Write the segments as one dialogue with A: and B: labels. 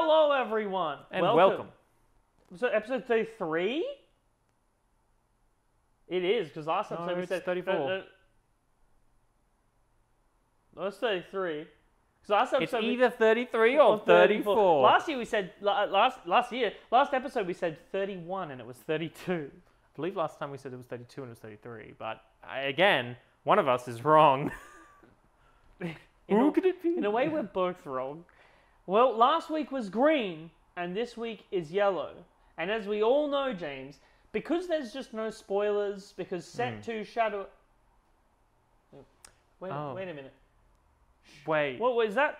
A: Hello, everyone,
B: And welcome.
A: So, episode 33? It is, because last episode we
B: it's
A: said
B: 34.
A: No, it's 33. Because last
B: It's
A: episode
B: either 33 or 34.
A: Last year we said last episode we said 31 and it was 32.
B: I believe last time we said it was 32 and it was 33. But again, one of us is wrong. Who could it be?
A: In a way, we're both wrong. Well, last week was green, and this week is yellow. And as we all know, James, because there's just no spoilers, because Set 2 Shadow... Wait a minute.
B: Wait.
A: What was that?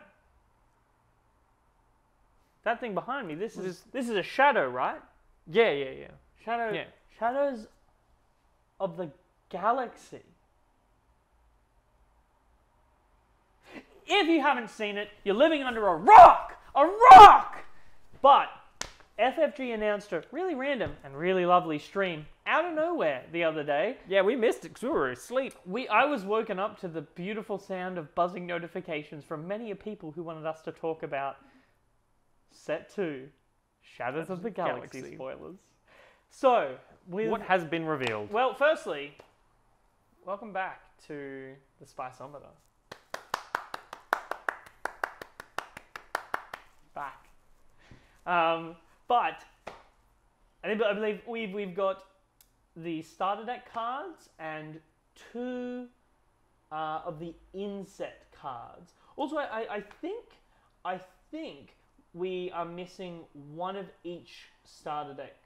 A: That thing behind me, this is a shadow, right?
B: Yeah.
A: Shadow.
B: Yeah.
A: Shadows of the galaxy. If you haven't seen it, you're living under a rock! A rock! But FFG announced a really random and really lovely stream out of nowhere the other day.
B: Yeah, we missed it because we were asleep.
A: I was woken up to the beautiful sound of buzzing notifications from many people who wanted us to talk about Set 2, Shadows of the Galaxy spoilers. So,
B: what has been revealed?
A: Well, firstly, welcome back to the Spiceometer. Back. But I believe we've got the starter deck cards and 2 of the inset cards. Also, I think we are missing 1 of each starter deck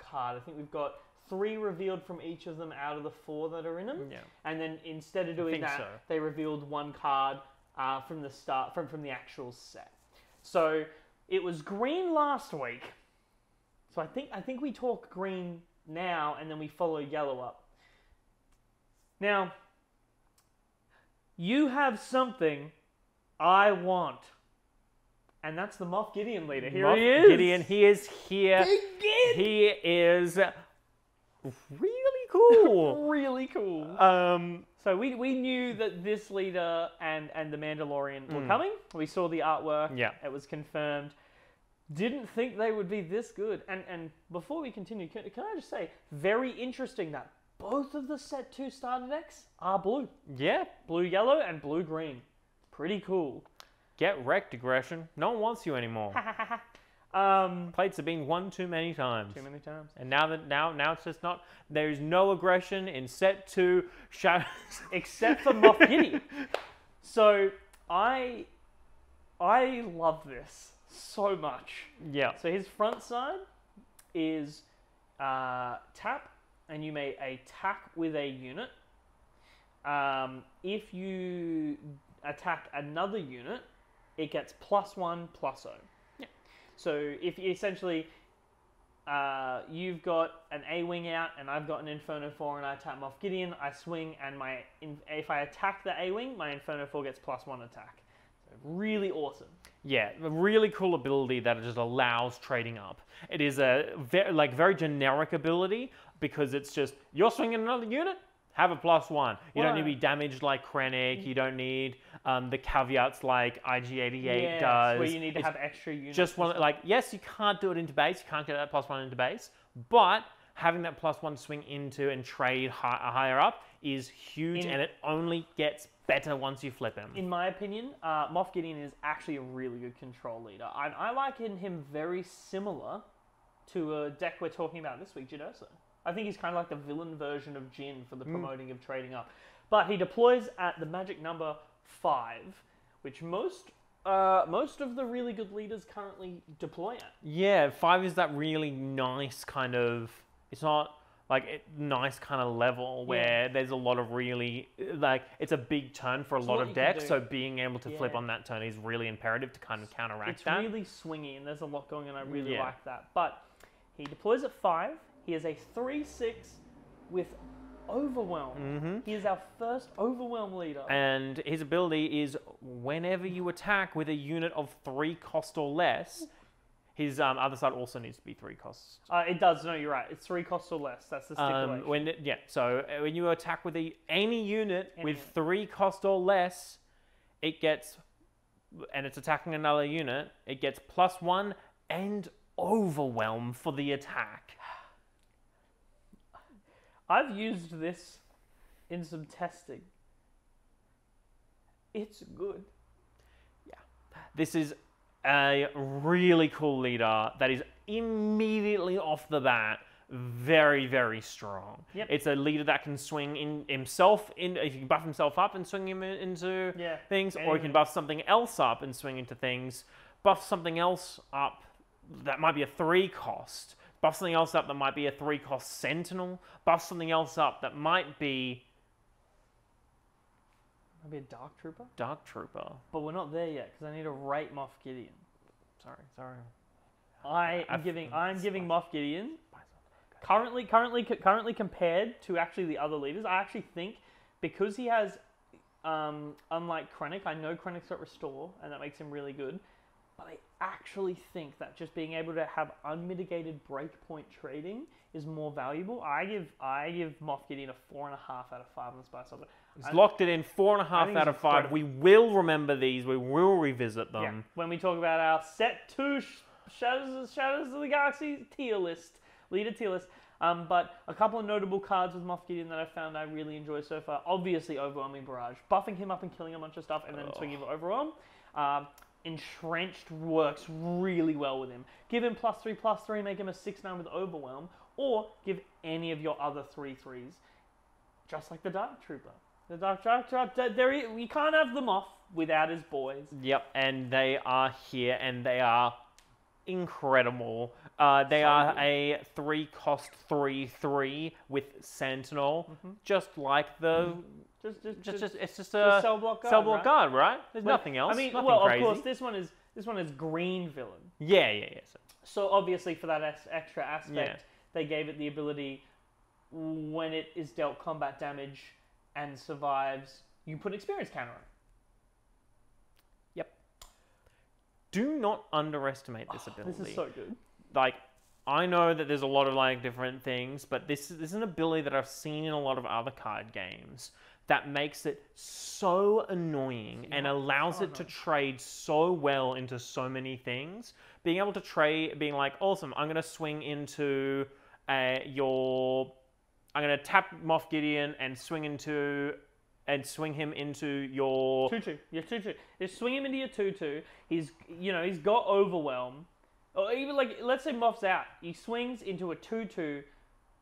A: card. I think we've got 3 revealed from each of them out of the 4 that are in them.
B: Yeah.
A: And then instead of doing that, they revealed 1 card from the start from the actual set. So it was green last week. So I think we talk green now and then we follow yellow up. Now, you have something I want. And that's the Moff Gideon leader. Here he is.
B: Gideon, he is here.
A: Begin!
B: He is really cool.
A: Really cool. So we knew that this leader and the Mandalorian were coming. We saw the artwork.
B: Yeah.
A: It was confirmed. Didn't think they would be this good. And before we continue, can I just say, very interesting that both of the Set 2 starter decks are blue.
B: Yeah.
A: Blue-yellow and blue-green. Pretty cool.
B: Get wrecked, aggression. No one wants you anymore. Plates have been won too many times.
A: Too many times.
B: And now it's just not. There's no aggression in Set 2 Shadows.
A: Except for Moff Gideon. So I love this so much.
B: Yeah.
A: So his front side is tap, and you may attack with a unit. If you attack another unit, it gets +1/+0.
B: Yeah.
A: So if you essentially you've got an A-wing out and I've got an Inferno 4 and I attack Moff Gideon, I swing and if I attack the A-wing, my Inferno 4 gets +1 attack. So really awesome.
B: Yeah, a really cool ability that just allows trading up. It is a very generic ability because it's just, you're swinging another unit, have a +1. You don't need to be damaged like Krennic. You don't need the caveats like IG-88 does.
A: Where you need to have extra units.
B: Just one, yes, you can't do it into base. You can't get that +1 into base. But having that +1 swing into and trade higher up is huge, and it only gets better once you flip him.
A: In my opinion, Moff Gideon is actually a really good control leader. I liken him very similar to a deck we're talking about this week, Jyn Erso. I think he's kind of like the villain version of Jyn for the promoting of trading up. But he deploys at the magic number 5, which most of the really good leaders currently deploy at.
B: Yeah, 5 is that really nice kind of... It's not nice kind of level where there's a lot of really... it's a big turn for a lot of decks, so being able to flip on that turn is really imperative to kind of counteract that.
A: It's really swingy, and there's a lot going on. I really like that. But he deploys at 5. He is a 3/6 with Overwhelm. He is our first Overwhelm leader.
B: And his ability is whenever you attack with a unit of 3 cost or less, his other side also needs to be 3 costs.
A: It does. No, you're right. It's 3 costs or less. That's the stipulation.
B: So when you attack with any unit with 3 cost or less, it gets and it's attacking another unit, it gets +1 and overwhelm for the attack.
A: I've used this in some testing. It's good.
B: This is a really cool leader that is immediately off the bat very, very strong.
A: Yep.
B: It's a leader that can swing in himself, if you can buff himself up and swing him into things, or he can buff something else up and swing into things. Buff something else up that might be a 3 cost. Buff something else up that might be a 3 cost Sentinel. Buff something else up that might be...
A: Maybe a Dark Trooper?
B: Dark Trooper.
A: But we're not there yet, because I need to rate Moff Gideon.
B: Sorry.
A: I'm giving Moff Gideon, currently compared to actually the other leaders, I actually think, because he has, unlike Krennic, I know Krennic's got Restore, and that makes him really good, but I actually think that just being able to have unmitigated breakpoint trading is more valuable. I give Moff Gideon a 4.5 out of 5 on the Spice Opera.
B: He's locked it in 4.5 out of 5. We will remember these. We will revisit them.
A: Yeah. When we talk about our set 2 Shadows of the Galaxy tier list, leader tier list. But a couple of notable cards with Moff Gideon that I found I really enjoy so far. Obviously, Overwhelming Barrage. Buffing him up and killing a bunch of stuff and then swinging for Overwhelm. Entrenched works really well with him. Give him +3/+3, make him a 6/9 with Overwhelm. Or give any of your other 3/3s. Just like the Dark Trooper. The Dark Trooper, you can't have them off without his boys.
B: Yep, and they are here, and they are incredible. They are a 3 cost 3/3 with Sentinel, just like the... It's just a
A: cell block
B: guard, right? There's nothing else.
A: I mean,
B: nothing
A: well,
B: crazy.
A: of course, this one is green villain.
B: Yeah.
A: So obviously, for that extra aspect, they gave it the ability, when it is dealt combat damage and survives, you can put an experience counter on it.
B: Yep. Do not underestimate this ability.
A: This is so good.
B: Like, I know that there's a lot of like different things, but this is an ability that I've seen in a lot of other card games that makes it so annoying and allows it to trade so well into so many things. Being able to trade, being like, awesome, I'm going to swing into I'm going to tap Moff Gideon and swing him into your
A: 2/2. Your 2/2. Just swing him into your 2/2. He's got Overwhelm. Or even like, let's say Moff's out. He swings into a 2/2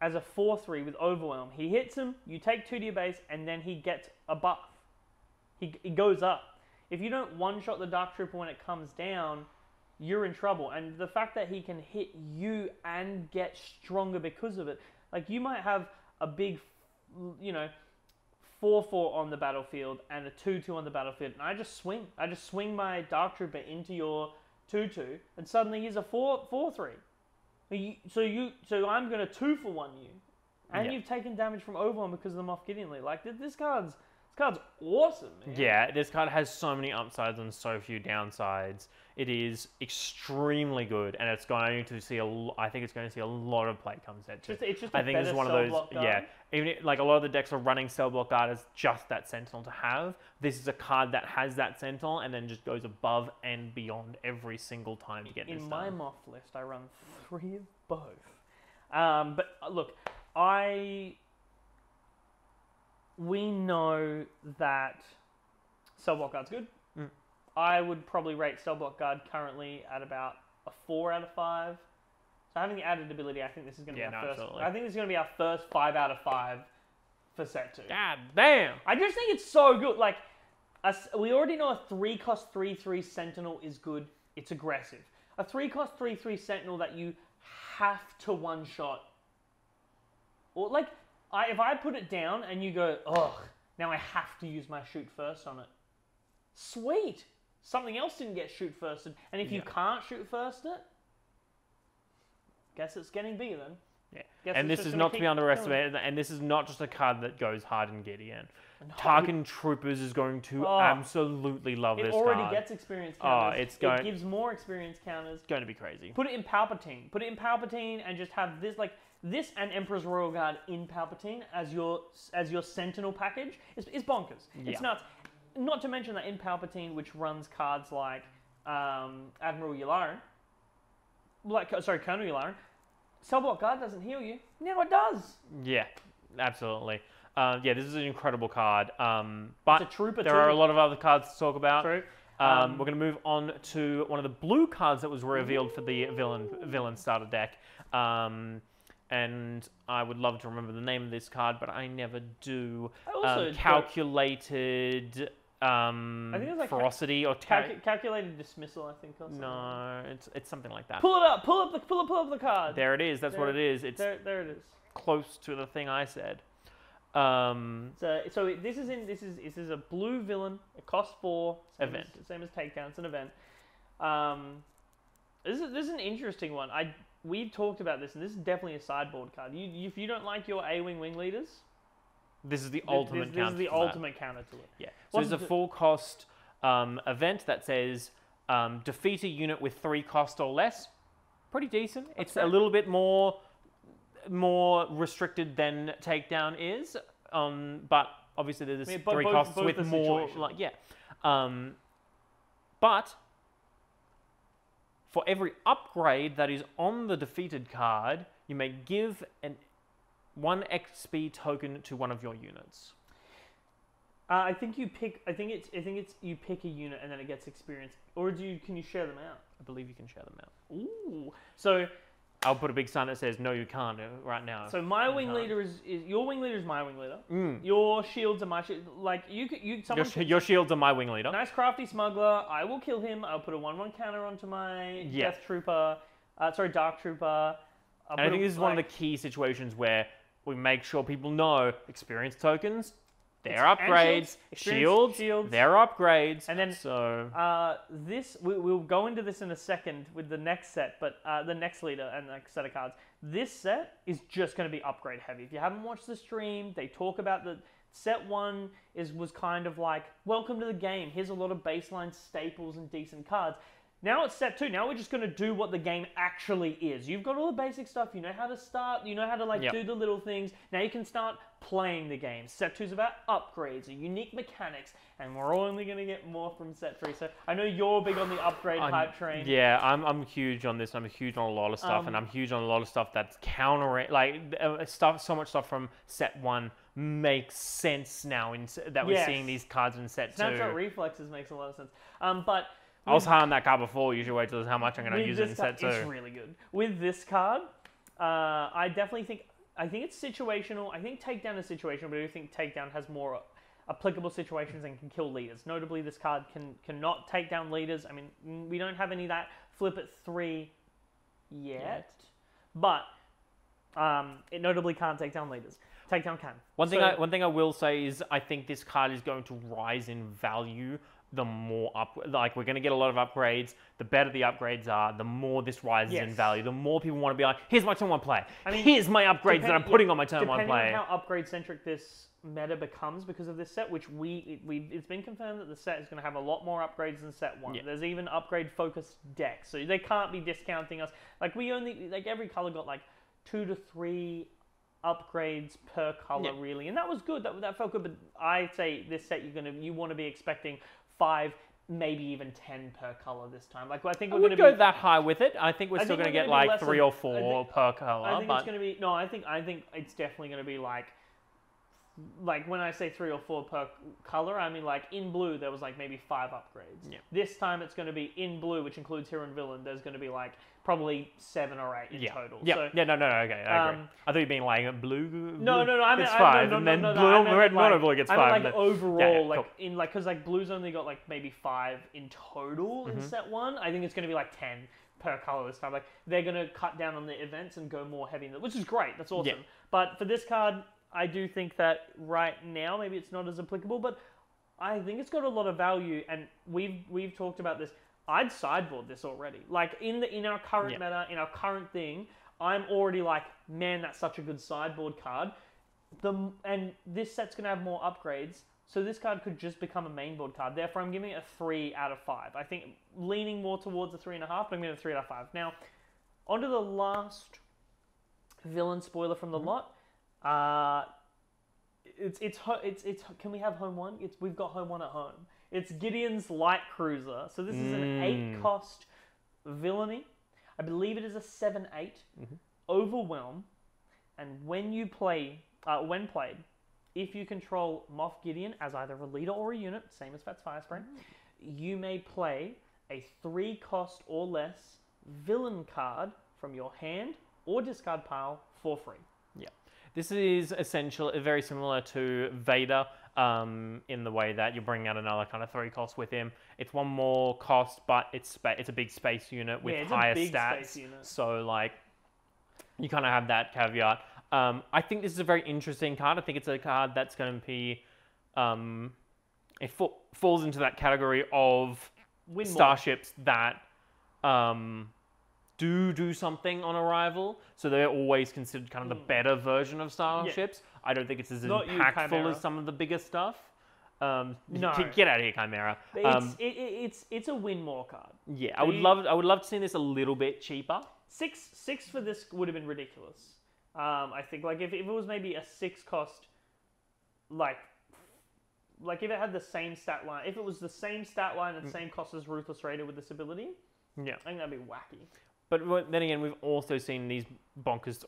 A: as a 4/3 with Overwhelm. He hits him, you take 2 to your base, and then he gets a buff. He goes up. If you don't one-shot the Dark Trooper when it comes down, you're in trouble. And the fact that he can hit you and get stronger because of it, like you might have a big, 4/4 on the battlefield and a 2/2 on the battlefield, and I just swing my Dark Trooper into your 2/2, and suddenly he's a 4/3. So I'm gonna 2-for-1 you, and you've taken damage from Overwhelm because of the Moff Gideon lead. Like this card's awesome, man.
B: Yeah, this card has so many upsides and so few downsides. It is extremely good, and it's going to see I think it's going to see a lot of play come set too.
A: It's just
B: I think it's one of those. Yeah, even like a lot of the decks are running Cell Block Guard as just that Sentinel to have. This is a card that has that Sentinel and then just goes above and beyond every single time to get this done.
A: In my Moff list, I run 3 of both. But look, we know that Cell Block Guard's good. I would probably rate Cell Block Guard currently at about a 4 out of 5. So having the added ability, I think this is going to be our first.
B: Absolutely.
A: I think this is going to be our first 5 out of 5 for set 2.
B: God damn!
A: I just think it's so good. Like, we already know a 3 cost 3/3 Sentinel is good. It's aggressive. A 3 cost 3/3 Sentinel that you have to one shot, or like, if I put it down and you go, ugh, now I have to use my shoot first on it. Sweet. Something else didn't get shoot firsted, and if you can't shoot first it, guess it's getting bigger then.
B: Yeah. And this is not to be underestimated, and this is not just a card that goes hard in Gideon. Tarkin Troopers is going to absolutely love this card.
A: It already gets experience counters.
B: It
A: gives more experience counters.
B: It's going to be crazy.
A: Put it in Palpatine. Put it in Palpatine and just have this and Emperor's Royal Guard in Palpatine as your Sentinel package is bonkers. It's nuts. Not to mention that in Palpatine, which runs cards like Admiral Yularen, Colonel Yularen, Cellblock Guard doesn't heal you. Now it does.
B: Yeah, absolutely. Yeah, this is an incredible card. But
A: It's a trooper
B: there
A: too.
B: are a lot of other cards to talk about.
A: True.
B: We're going to move on to one of the blue cards that was revealed for the villain starter deck. And I would love to remember the name of this card, but I never do. Calculated
A: I think it was like
B: ferocity or
A: calculated dismissal. I think. Or something.
B: No, it's something like that.
A: Pull it up. Pull up the card.
B: There it is. That's what it is. It's
A: there it is.
B: close to the thing I said.
A: So this is a blue villain. It costs 4. Same as Takedown. It's an event. This is an interesting one. We've talked about this, and this is definitely a sideboard card. If you don't like your A-wing leaders,
B: this is the ultimate counter.
A: This is the ultimate counter to it.
B: Yeah. So it's a full cost event that says defeat a unit with 3 cost or less. Pretty decent. It's a little bit more restricted than Takedown is, but obviously there's 3 costs with more. But for every upgrade that is on the defeated card, you may give 1 XP token to one of your units.
A: I think you pick. I think it's you pick a unit and then it gets experience, or can you share them out?
B: I believe you can share them out.
A: Ooh. So
B: I'll put a big sign that says no, you can't right now.
A: So my wing leader is your wing leader is my wing leader. Your shields are my shield. Like
B: your shields are my wing leader.
A: Nice crafty smuggler. I will kill him. I'll put a 1/1 counter onto my Death Trooper. Dark Trooper.
B: And I think this is one of the key situations where we make sure people know experience tokens. They're upgrades. Shields. They're upgrades.
A: And then
B: so
A: we'll go into this in a second with the next set, but the next leader and the set of cards. This set is just going to be upgrade heavy. If you haven't watched the stream, they talk about the set 1 was kind of like welcome to the game. Here's a lot of baseline staples and decent cards. Now it's set 2. Now we're just going to do what the game actually is. You've got all the basic stuff. You know how to start. You know how to do the little things. Now you can start playing the game. Set 2 is about upgrades, unique mechanics, and we're only going to get more from set 3. So I know you're big on the upgrade hype train.
B: Yeah, I'm huge on this. I'm huge on a lot of stuff, and I'm huge on a lot of stuff that's countering so much stuff from set 1 makes sense now that we're seeing these cards in set 2.
A: Snapshot reflexes makes a lot of sense. But
B: I was high on that card before. You should wait till how much I'm going to use it in set 2.
A: It's really good. With this card, I definitely think it's situational. I think Takedown is situational, but I do think Takedown has more applicable situations and can kill leaders. Notably, this card cannot take down leaders. I mean, we don't have any of that flip at 3 yet. But it notably can't take down leaders. Takedown can.
B: One thing I will say is I think this card is going to rise in value the more we're going to get a lot of upgrades. The better the upgrades are, the more this rises in value. The more people want to be like, here's my turn 1 play. Here's my upgrades that I'm putting on my turn 1 play.
A: Depending on how upgrade centric this meta becomes because of this set, which it's been confirmed that the set is going to have a lot more upgrades than set 1. There's even upgrade focused decks, so they can't be discounting us. Every color got 2 to 3 upgrades per color really, and that was good. That felt good. But I'd say this set you want to be expecting 5, maybe even 10 per color this time. I think we're going to
B: go that high with it. I think we're still going to get 3 or 4 per color.
A: I think it's going to be I think it's definitely going to be when I say 3 or 4 per color, I mean in blue there was maybe 5 upgrades. This time it's going to be in blue, which includes hero and villain. There's going to be probably 7 or 8 in total.
B: Okay, I agree. I thought you mean blue.
A: No. I mean,
B: it's 5, and then red mono gets 5.
A: I mean overall, because blue's only got maybe 5 in total in set 1. I think it's going to be 10 per color this time. They're going to cut down on the events and go more heavy, which is great. That's awesome.
B: Yeah.
A: But for this card, I do think that right now maybe it's not as applicable, but I think it's got a lot of value, and we've talked about this. I'd sideboard this already. In our current meta, in our current thing, I'm already man, that's such a good sideboard card. And this set's going to have more upgrades, so this card could just become a mainboard card. Therefore, I'm giving it a 3 out of 5. I think leaning more towards a 3.5, but I'm giving it a 3 out of 5. Now, onto the last villain spoiler from the lot. it's. Can we have home one? We've got home one at home. It's Gideon's light cruiser. So this is an 8-cost villainy. I believe it is a 7/8. Overwhelm, and when played, if you control Moff Gideon as either a leader or a unit, same as Fett's Firespray, you may play a 3-cost or less villain card from your hand or discard pile for free.
B: Yeah. This is essentially very similar to Vader in the way that you bring out another kind of 3 cost with him. It's 1 more cost, but it's a big space unit with higher stats. So like you kind of have that caveat. I think this is a very interesting card. I think it's a card that's going to be it falls into that category of starships that do something on arrival, so they're always considered kind of the better version of starships. I don't think it's as impactful as some of the bigger stuff. No, get out of here, Chimera.
A: It's a win more card.
B: Yeah, I would love to see this a little bit cheaper.
A: Six for this would have been ridiculous. I think like if it was maybe a 6-cost, like if it had the same stat line, if it was the same stat line and same cost as Ruthless Raider with this ability, I think that'd be wacky.
B: But then again, we've also seen these bonkers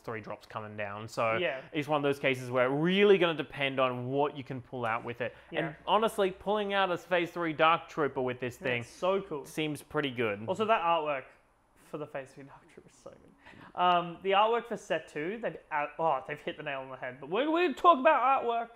B: 3 drops coming down. So it's one of those cases where it's really going to depend on what you can pull out with it. Yeah. And honestly, pulling out a Phase 3 Dark Trooper with this thing
A: so cool.
B: Seems pretty good.
A: Also, that artwork for the Phase 3 Dark Trooper is so good. The artwork for Set 2, they've hit the nail on the head. But we're going to talk about artwork.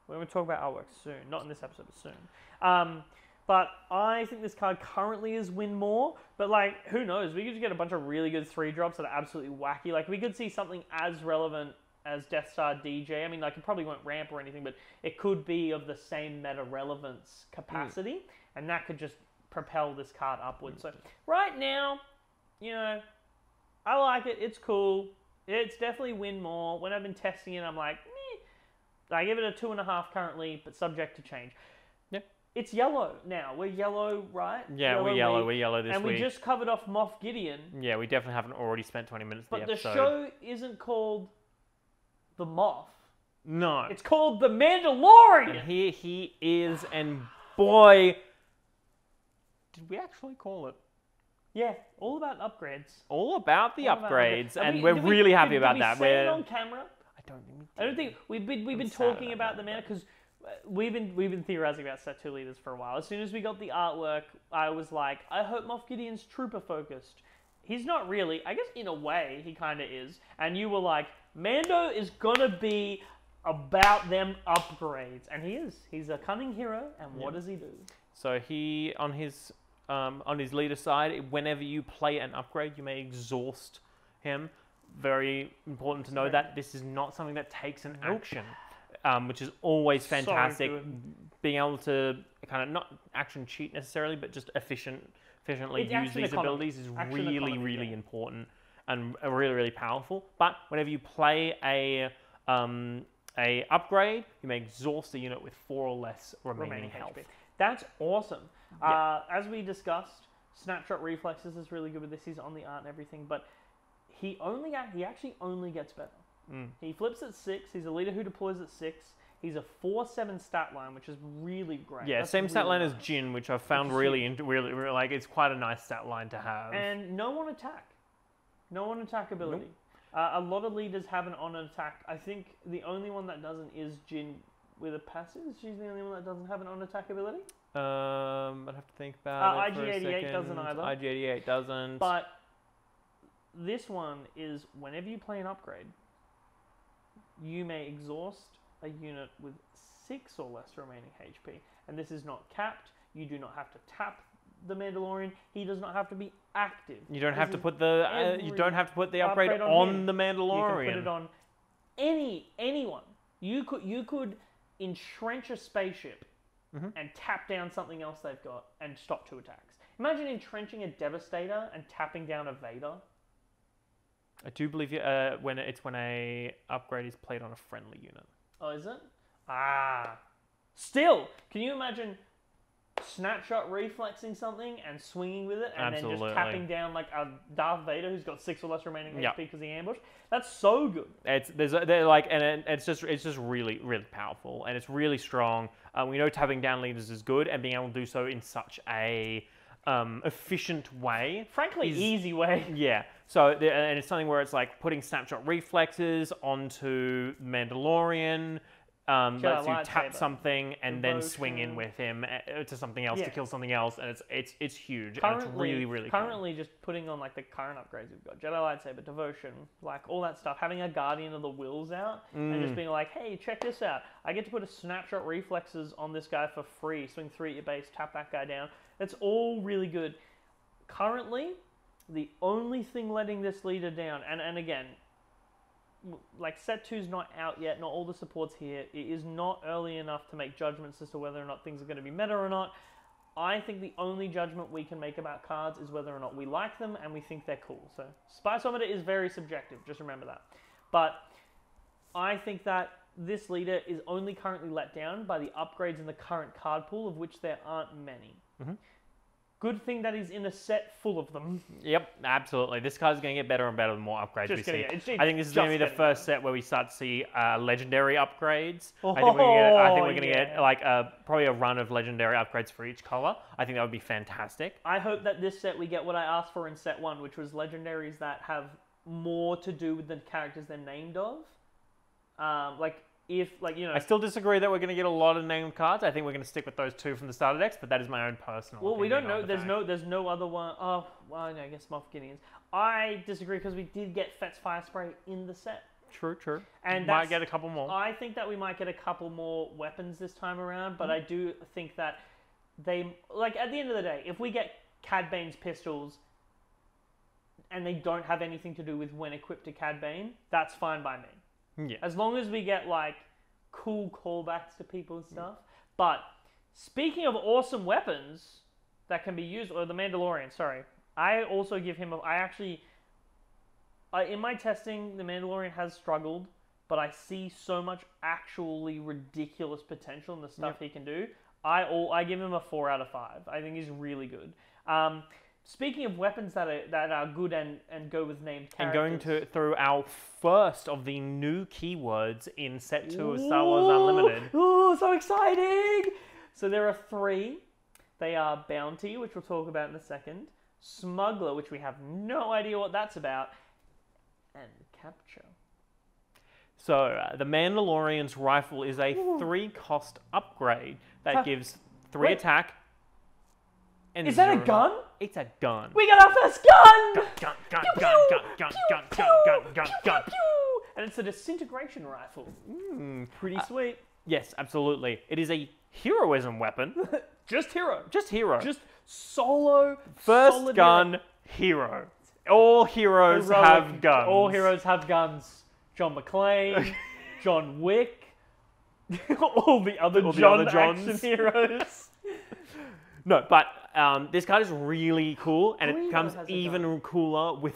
A: We're going to talk about artwork soon. Not in this episode, but soon. But I think this card currently is win more. But like, who knows? We could just get a bunch of really good 3-drops that are absolutely wacky. Like, we could see something as relevant as Death Star DJ. I mean, like, it probably won't ramp or anything, but it could be of the same meta relevance capacity. And that could just propel this card upwards. So right now, I like it. It's cool. It's definitely win more. When I've been testing it, I'm like, meh. I give it a 2.5 currently, but subject to change. It's yellow now. We're yellow, right?
B: Yeah, we're yellow. We're yellow this week.
A: And we just covered off Moff Gideon.
B: Yeah, we definitely haven't already spent 20 minutes of the episode.
A: But the show isn't called The Moff.
B: No.
A: It's called The Mandalorian.
B: And here he is, and boy, did we actually call it?
A: Yeah, all about upgrades.
B: All about the upgrades, and we're really happy about that.
A: Did we say it on camera?
B: I don't think
A: we've been talking about the man because we've been theorizing about Set 2 leaders for a while. As soon as we got the artwork, I was like, I hope Moff Gideon's trooper focused. He's not really. I guess in a way he kind of is. And you were like, Mando is gonna be about them upgrades, and he is. He's a cunning hero, and what does he do?
B: So he on his leader side, whenever you play an upgrade, you may exhaust him. Very important to know that this is not something that takes an action. Which is always fantastic. So being able to kind of not action cheat necessarily, but just efficiently use these abilities is really important and really powerful. But whenever you play a upgrade, you may exhaust the unit with 4 or less remaining health. HP.
A: That's awesome. Yeah. As we discussed, Snapshot Reflexes is really good with this. He's on the art and everything, but he actually only gets better. He flips at 6. He's a leader who deploys at 6. He's a 4/7 stat line, which is really great.
B: Yeah, same stat line as Jin, which I've found really like it's quite a nice stat line to have.
A: And no on attack. No on attack ability. Nope. A lot of leaders have an on attack. I think the only one that doesn't is Jin with a passive. She's the only one that doesn't have an on attack ability.
B: I'd have to think about it for a second.
A: IG-88 doesn't either.
B: IG-88 doesn't.
A: But this one is whenever you play an upgrade, you may exhaust a unit with 6 or less remaining HP. And this is not capped. You do not have to tap the Mandalorian. He does not have to be active.
B: You don't have to put the upgrade on the Mandalorian.
A: You can put it on anyone. You could entrench a spaceship and tap down something else they've got and stop 2 attacks. Imagine entrenching a Devastator and tapping down a Vader.
B: I do believe when a upgrade is played on a friendly unit.
A: Oh, is it? Still, can you imagine snapshot reflexing something and swinging with it, and then
B: Absolutely.
A: just tapping down like a Darth Vader who's got 6 or less remaining
B: Yep.
A: HP because of the ambush. That's so good.
B: It's just really powerful, and it's really strong. We know tapping down leaders is good, and being able to do so in such a efficient way.
A: Frankly, easy way.
B: Yeah. So and it's something where it's like putting snapshot reflexes onto Mandalorian. Lets you tap
A: lightsaber.
B: something and then
A: Devotion.
B: swing in with him to something else to kill something else, and it's huge.
A: Currently,
B: and it's really
A: currently just putting on like the current upgrades we've got: Jedi lightsaber, devotion, like all that stuff. Having a Guardian of the Wills out and just being like, hey, check this out. I get to put a snapshot reflexes on this guy for free. Swing 3 at your base, tap that guy down. It's all really good. Currently, the only thing letting this leader down, and again, like set 2's not out yet, not all the support's here. It is not early enough to make judgments as to whether or not things are going to be meta or not. I think the only judgment we can make about cards is whether or not we like them and we think they're cool. So Spiceometer is very subjective, just remember that. But I think that this leader is only currently let down by the upgrades in the current card pool, of which there aren't many. Good thing that he's in a set full of them.
B: Yep, absolutely. This card's going to get better and better the more upgrades we see. I think this is
A: just
B: going to be the
A: getting
B: first set where we start to see legendary upgrades.
A: Oh,
B: I think we're going to get like probably a run of legendary upgrades for each color. I think that would be fantastic.
A: I hope that this set we get what I asked for in set 1, which was legendaries that have more to do with the characters they're named of.
B: I still disagree that we're going to get a lot of named cards. I think we're going to stick with those 2 from the starter decks, but that is my own personal
A: Well, we don't
B: opinion
A: know. There's no other one. Oh, well, I guess Moff Gideon's. I disagree because we did get Fett's Fire Spray in the set.
B: True.
A: And
B: might get a couple more.
A: I think that we might get a couple more weapons this time around, but I do think that they, like, at the end of the day, if we get Cad Bane's pistols and they don't have anything to do with when equipped to Cad Bane, that's fine by me.
B: Yeah.
A: As long as we get, like, cool callbacks to people and stuff. But speaking of awesome weapons that can be used, or the Mandalorian, sorry, I also give him in my testing, the Mandalorian has struggled, but I see so much actually ridiculous potential in the stuff he can do. I give him a 4 out of 5. I think he's really good. Speaking of weapons that are good and go with named characters.
B: And going through our first of the new keywords in set 2 of Star Wars Unlimited.
A: Ooh, so exciting! So there are 3. They are Bounty, which we'll talk about in a second, Smuggler, which we have no idea what that's about, and Capture.
B: So the Mandalorian's rifle is a 3-cost upgrade that gives 3 attack. And
A: is that a gun?
B: It's a gun.
A: We got our first gun!
B: Gun.
A: And it's a disintegration rifle. Pretty sweet.
B: Yes, absolutely. It is a heroism weapon.
A: Just hero.
B: Just
A: solo.
B: First gun, hero. All heroes have guns.
A: All heroes have guns. John McClane, John Wick, all the other action heroes.
B: No, but this card is really cool, and it becomes even cooler with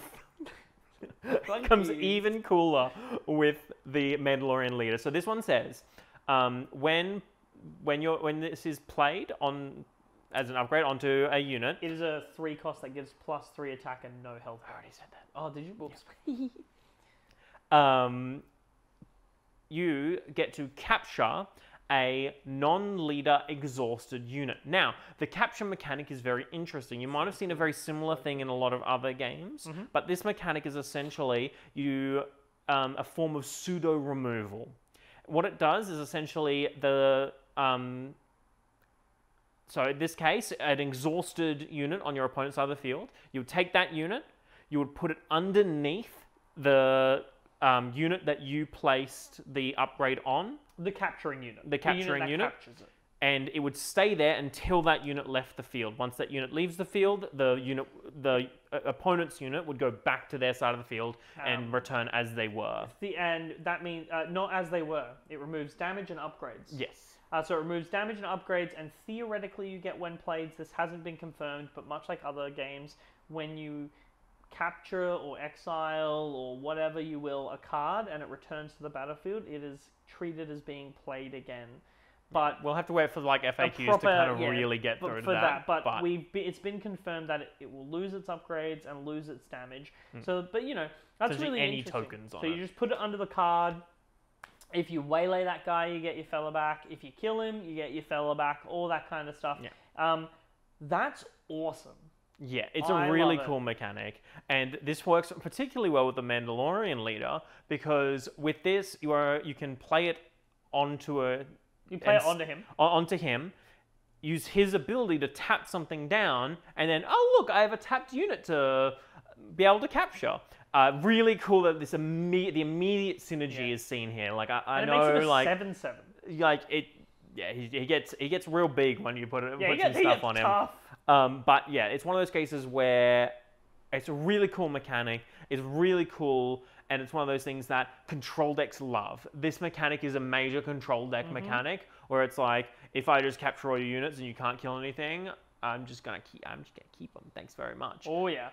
B: the Mandalorian leader. So this one says, when this is played on as an upgrade onto a unit,
A: it is a 3 cost that gives +3 attack and no health.
B: I already said that.
A: Oh, did you?
B: Oops. You get to capture a non-leader exhausted unit. Now, the capture mechanic is very interesting. You might have seen a very similar thing in a lot of other games, but this mechanic is essentially a form of pseudo removal. What it does is essentially so in this case, an exhausted unit on your opponent's side of the field, you would take that unit, you would put it underneath the unit that you placed the upgrade on.
A: The capturing unit.
B: The capturing unit.
A: Captures it.
B: And it would stay there until that unit left the field. Once that unit leaves the field, the opponent's unit would go back to their side of the field and return as they were.
A: And that means not as they were. It removes damage and upgrades.
B: Yes.
A: So it removes damage and upgrades, and theoretically you get when played. This hasn't been confirmed, but much like other games, when you capture or exile or whatever you will a card and it returns to the battlefield, it is treated as being played again. but
B: We'll have to wait for like FAQs
A: proper,
B: to kind of
A: yeah,
B: really get
A: but
B: through
A: for
B: to that.
A: But it's been confirmed that it will lose its upgrades and lose its damage. So, but that's
B: Essentially
A: really
B: any
A: interesting.
B: tokens on
A: so
B: it.
A: you just put it under the card. If you waylay that guy, you get your fella back. If you kill him, you get your fella back. All that kind of stuff.
B: Yeah.
A: That's awesome.
B: Yeah, it's
A: I
B: a really
A: love it.
B: cool mechanic, and this works particularly well with the Mandalorian leader because with this you can play it onto
A: You play it onto him.
B: onto him, use his ability to tap something down, and then look, I have a tapped unit to be able to capture. Really cool that the immediate synergy is seen here. Like I
A: And
B: know,
A: it makes it a
B: like
A: 7/7.
B: like it. Yeah, he gets real big when you put some
A: he
B: stuff
A: gets
B: on him.
A: tough.
B: But yeah, it's one of those cases where it's a really cool mechanic. It's really cool, and it's one of those things that control decks love. This mechanic is a major control deck mechanic, where it's like, if I just capture all your units and you can't kill anything, I'm just gonna keep them. Thanks very much.
A: Oh yeah.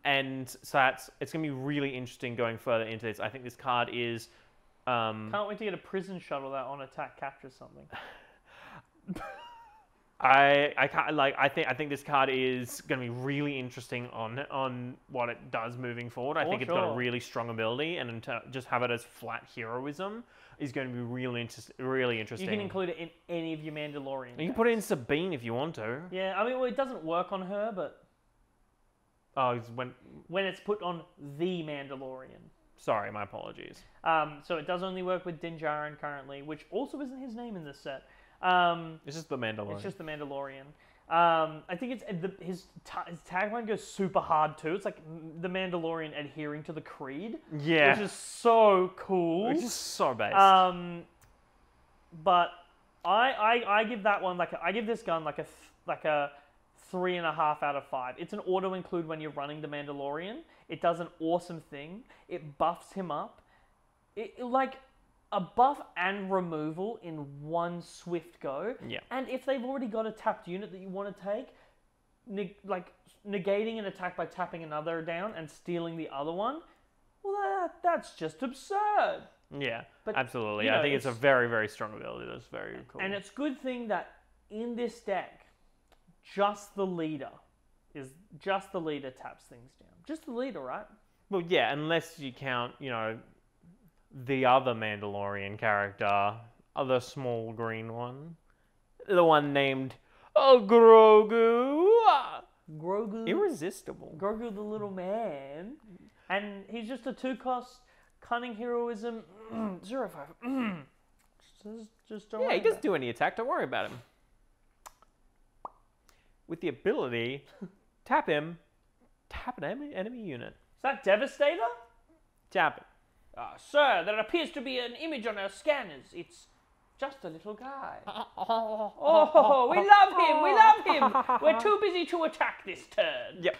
B: And so it's gonna be really interesting going further into this. I think this card is.
A: Can't wait to get a prison shuttle that on attack captures something.
B: I think this card is going to be really interesting on what it does moving forward. I think it's got a really strong ability, and just have it as flat heroism is going to be really interesting.
A: You can include it in any of your Mandalorian.
B: You can put it in Sabine if you want to.
A: Yeah, I mean, well, it doesn't work on her, but when it's put on the Mandalorian.
B: Sorry, my apologies.
A: So it does only work with Din Djarin currently, which also isn't his name in this set.
B: It's just the Mandalorian.
A: It's just the Mandalorian. I think his tagline goes super hard too. It's like the Mandalorian adhering to the creed.
B: Yeah.
A: Which is so cool.
B: Which is so based.
A: But I give that one I give this gun like a 3.5 out of 5. It's an auto include when you're running the Mandalorian. It does an awesome thing. It buffs him up. It like a buff and removal in one swift go.
B: Yeah.
A: And if they've already got a tapped unit that you want to take, negating an attack by tapping another down and stealing the other one, well, that's just absurd.
B: Yeah,
A: but,
B: absolutely. I think it's a very, very strong ability. That's very cool.
A: And it's a good thing that in this deck, just the leader taps things down. Just the leader, right?
B: Well, yeah, unless you count, the other Mandalorian character, the small green one, the one named Grogu.
A: Grogu.
B: Irresistible.
A: Grogu the little man. And he's just a 2-cost cunning heroism 0/5. Just don't worry
B: he doesn't do any attack. Don't worry about him. With the ability, tap him, tap an enemy unit.
A: Is that Devastator?
B: Tap it.
A: Sir, there appears to be an image on our scanners. It's just a little guy. Oh, we love him. We're too busy to attack this turn.
B: Yep.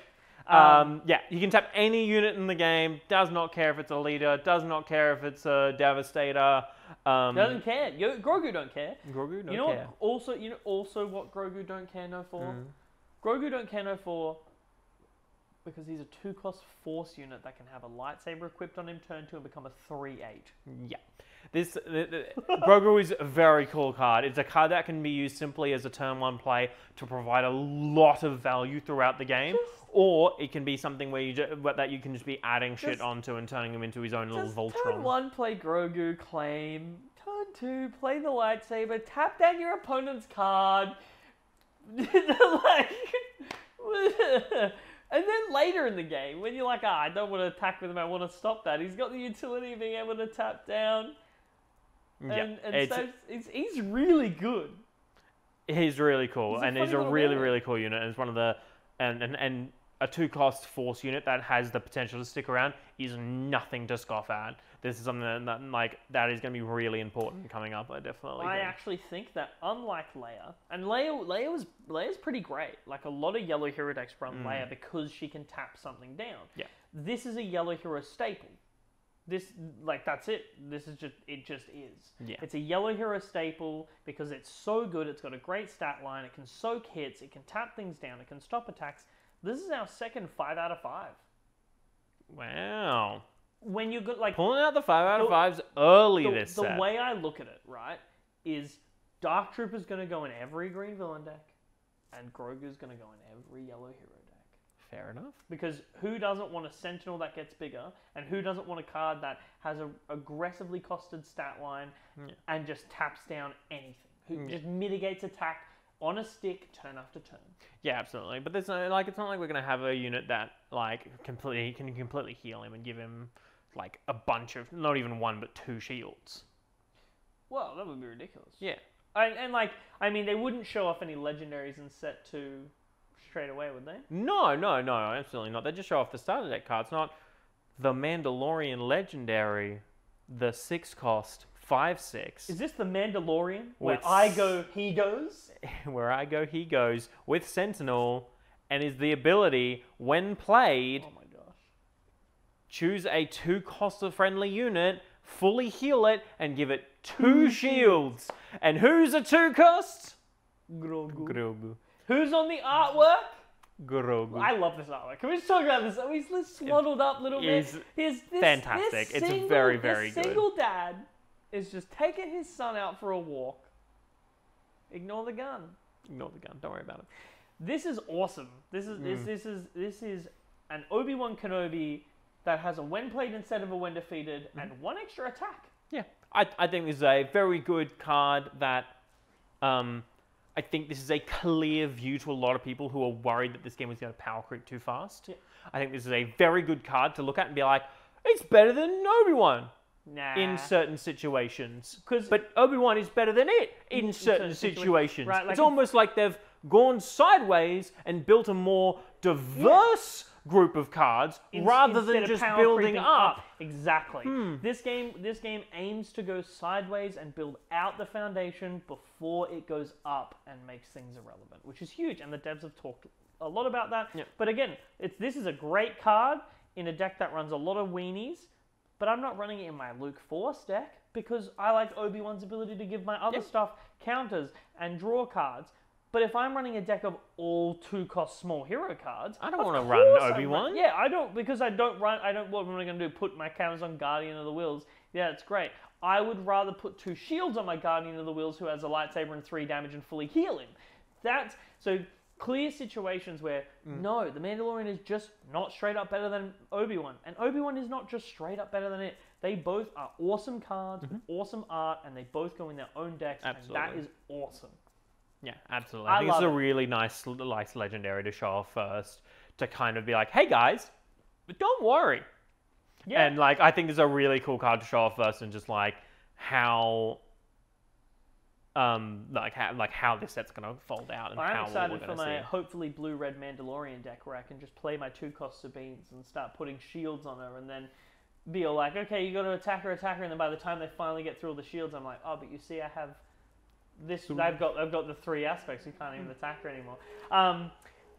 B: You can tap any unit in the game. Does not care if it's a leader. Does not care if it's a Devastator.
A: Doesn't care. Grogu don't care.
B: Grogu don't care.
A: Also what Grogu don't care no for? Grogu don't care no for because he's a 2-cost force unit that can have a lightsaber equipped on him turn 2 and become a 3/8.
B: Yeah. Grogu is a very cool card. It's a card that can be used simply as a turn 1 play to provide a lot of value throughout the game, or it can be something where you can just be adding shit onto and turning him into his own little Voltron.
A: Turn 1 play Grogu, claim. Turn 2 play the lightsaber, tap down your opponent's card. And then later in the game, when you're like, I don't want to attack with him, I want to stop that. He's got the utility of being able to tap down. He's really good.
B: He's really cool, and he's a really, really cool unit. And it's one of the and a 2-cost force unit that has the potential to stick around is nothing to scoff at. This is something that is going to be really important coming up. I definitely.
A: I actually think that unlike Leia, and Leia's pretty great. Like a lot of yellow hero decks run Leia because she can tap something down.
B: Yeah.
A: This is a yellow hero staple. That's it. It just is.
B: Yeah.
A: It's a yellow hero staple because it's so good. It's got a great stat line. It can soak hits. It can tap things down. It can stop attacks. This is our second 5 out of 5.
B: Wow.
A: When you're good,
B: pulling out the 5 out of 5s early
A: the
B: set.
A: way I look at it, right, is Dark Trooper's going to go in every green villain deck, and Grogu's going to go in every yellow hero deck.
B: Fair enough.
A: Because who doesn't want a Sentinel that gets bigger, and who doesn't want a card that has a aggressively costed stat line and just taps down anything? Who just mitigates attack on a stick turn after turn.
B: Yeah, absolutely. But there's no, like, it's not like we're gonna have a unit that like completely heal him and give him like a bunch of, not even one but 2 shields.
A: Well, that would be ridiculous.
B: Yeah.
A: I mean, they wouldn't show off any legendaries in set 2 straight away, would they?
B: No, absolutely not. They just show off the starter deck cards, not the Mandalorian legendary, the 6-cost 5/6.
A: Is this the Mandalorian? Where
B: With
A: I go, he goes?
B: Where I go, he goes, with Sentinel, and is the ability, when played,
A: Oh my gosh.
B: choose a 2-cost friendly unit, fully heal it, and give it 2 shields. And who's a 2-cost?
A: Grogu. Who's on the artwork?
B: Grogu.
A: I love this artwork. Can we just talk about this? He's swaddled up little bit.
B: It's fantastic. It's very, very good.
A: Single dad is just taking his son out for a walk. Ignore the gun.
B: Ignore the gun. Don't worry about it.
A: This is awesome. This is an Obi-Wan Kenobi that has a when played instead of a when defeated and 1 extra attack.
B: Yeah, I think this is a very good card that I think this is a clear view to a lot of people who are worried that this game is going to power creep too fast.
A: Yeah.
B: I think this is a very good card to look at and be like, it's better than Obi-Wan.
A: Nah.
B: In certain situations. But Obi-Wan is better than it in certain situations.
A: Right, like
B: it's almost like they've gone sideways and built a more diverse group of cards rather than just building up.
A: Exactly. This game aims to go sideways and build out the foundation before it goes up and makes things irrelevant, which is huge. And the devs have talked a lot about that.
B: Yep.
A: But again, this is a great card in a deck that runs a lot of weenies. But I'm not running it in my Luke Force deck because I like Obi-Wan's ability to give my other stuff counters and draw cards. But if I'm running a deck of all 2-cost small hero cards,
B: I don't want to run Obi-Wan.
A: Yeah, I don't, because I don't run. What am I going to do? Put my counters on Guardian of the Wills? Yeah, it's great. I would rather put 2 shields on my Guardian of the Wills, who has a lightsaber and 3 damage and fully heal him. That's so. Clear situations where, no, the Mandalorian is just not straight up better than Obi-Wan. And Obi-Wan is not just straight up better than it. They both are awesome cards with awesome art, and they both go in their own decks,
B: Absolutely.
A: and that is awesome.
B: Yeah, absolutely. I think it's a really nice legendary to show off first, to kind of be like, hey guys, but don't worry. Yeah. And like, I think it's a really cool card to show off first, and just like how... how this set's going to fold out and
A: I'm
B: how
A: excited
B: we're
A: for
B: going to see
A: my
B: it.
A: hopefully blue-red Mandalorian deck where I can just play my 2-cost Sabines and start putting shields on her and then be all like, okay, you got to attack her, and then by the time they finally get through all the shields, I'm like, oh, but you see, I have this. I've got the 3 aspects. You can't even attack her anymore.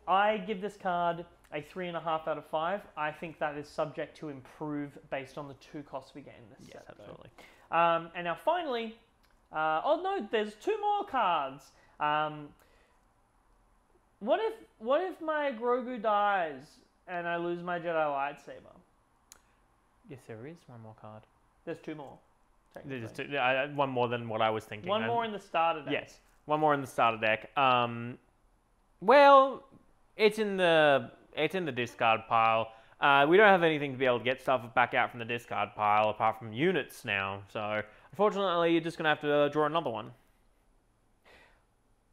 A: I give this card a 3.5 out of 5. I think that is subject to improve based on the 2 costs we get in this set.
B: Absolutely.
A: And now finally. There's 2 more cards. What if my Grogu dies and I lose my Jedi lightsaber?
B: Yes, there is one more card.
A: There's 2 more.
B: There's 2, one more than what I was thinking.
A: One more in the starter deck.
B: Yes, one more in the starter deck. Well, it's in the discard pile. We don't have anything to be able to get stuff back out from the discard pile apart from units now. So unfortunately, you're just gonna have to draw another one.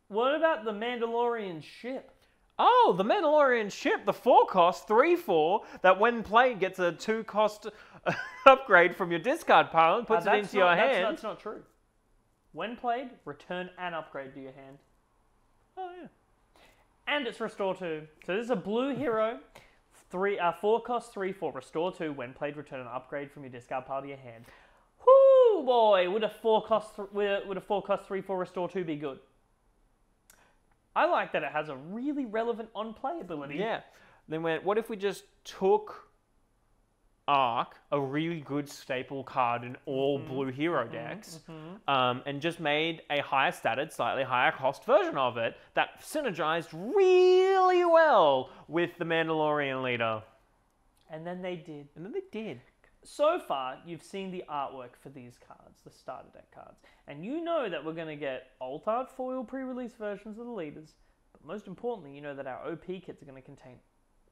A: What about the Mandalorian ship?
B: Oh, the Mandalorian ship, the 4-cost 3/4 that when played gets a 2-cost upgrade from your discard pile and puts it into your hand.
A: That's not true. When played, return an upgrade to your hand.
B: Oh yeah.
A: And it's restore 2. So this is a blue hero. 4-cost 3/4 restore 2. When played, return an upgrade from your discard pile to your hand. Whoo boy! Would a 4-cost 3/4 restore 2 be good? I like that it has a really relevant on-play ability.
B: Yeah. Then what if we just took Arc, a really good staple card in all blue hero decks, and just made a higher statted, slightly higher cost version of it that synergized really well with the Mandalorian leader.
A: And then they did. so far, you've seen the artwork for these cards, the starter deck cards, and you know that we're going to get alt art foil pre-release versions of the leaders, but most importantly, you know that our OP kits are going to contain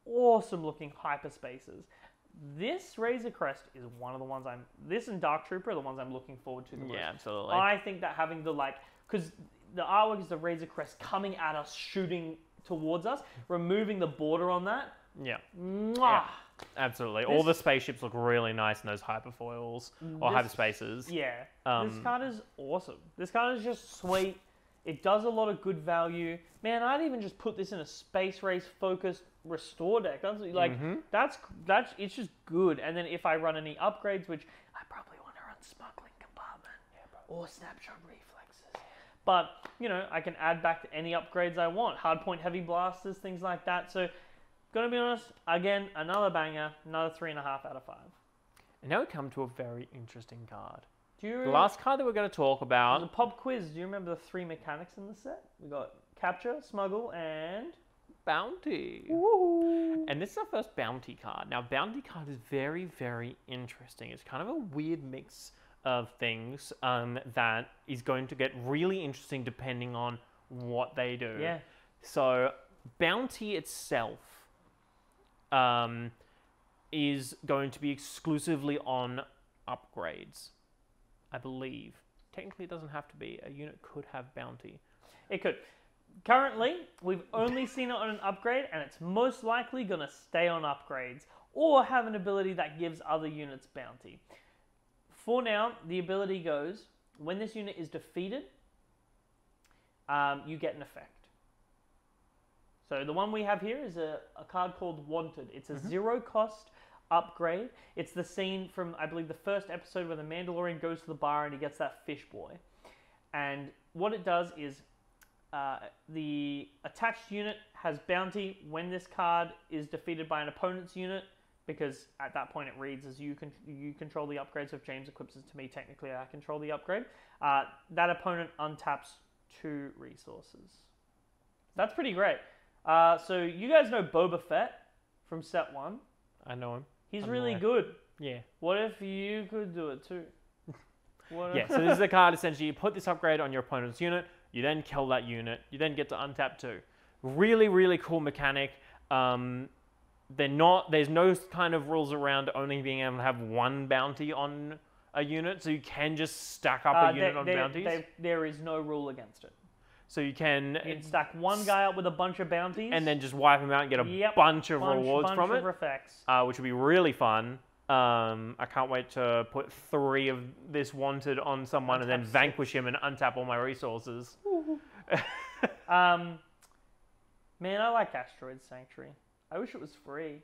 A: awesome-looking hyperspaces. This Razor Crest is one of the ones this and Dark Trooper are the ones I'm looking forward to the most.
B: Yeah, absolutely.
A: I think that having the, because the artwork is the Razor Crest coming at us, shooting towards us, removing the border on that.
B: Yeah.
A: Mwah!
B: Yeah. Absolutely. All the spaceships look really nice in those hyperfoils or hyperspaces.
A: Yeah. This card is awesome. This card is just sweet. It does a lot of good value. Man, I'd even just put this in a space race focused restore deck. That's that's it's just good. And then if I run any upgrades, which I probably want to run smuggling compartment or snapshot reflexes. But, you know, I can add back to any upgrades I want. Hardpoint heavy blasters, things like that. So gonna be honest, again, another banger, another 3.5 out of 5.
B: And now we come to a very interesting card.
A: The
B: last card that we're going to talk about...
A: The pop quiz. Do you remember the 3 mechanics in the set? We got Capture, Smuggle, and...
B: Bounty.
A: Woo!
B: And this is our first Bounty card. Now, Bounty card is very, very interesting. It's kind of a weird mix of things that is going to get really interesting depending on what they do.
A: Yeah.
B: So, Bounty itself is going to be exclusively on upgrades, I believe. Technically, it doesn't have to be. A unit could have Bounty.
A: It could. Currently, we've only seen it on an upgrade, and it's most likely going to stay on upgrades or have an ability that gives other units Bounty. For now, the ability goes, when this unit is defeated, you get an effect. So the one we have here is a card called Wanted. It's a zero-cost upgrade. It's the scene from, I believe, the first episode where the Mandalorian goes to the bar and he gets that fish boy. And what it does is the attached unit has Bounty when this card is defeated by an opponent's unit, because at that point it reads as you control the upgrade. So if James equips it to me, technically I control the upgrade. That opponent untaps 2 resources. That's pretty great. So you guys know Boba Fett from set 1.
B: I know him.
A: He's really good.
B: Yeah.
A: What if you could do it too?
B: Yeah, so this is a card, essentially, you put this upgrade on your opponent's unit, you then kill that unit, you then get to untap 2. Really, really cool mechanic. There's no kind of rules around only being able to have 1 bounty on a unit, so you can just stack up a unit on bounties.
A: There is no rule against it.
B: So you can
A: stack one guy up with a bunch of bounties.
B: And then just wipe him out and get a bunch of rewards from it.
A: Effects.
B: Which would be really fun. I can't wait to put 3 of this Wanted on someone and then vanquish him and untap all my resources.
A: Man, I like Asteroid Sanctuary. I wish it was free.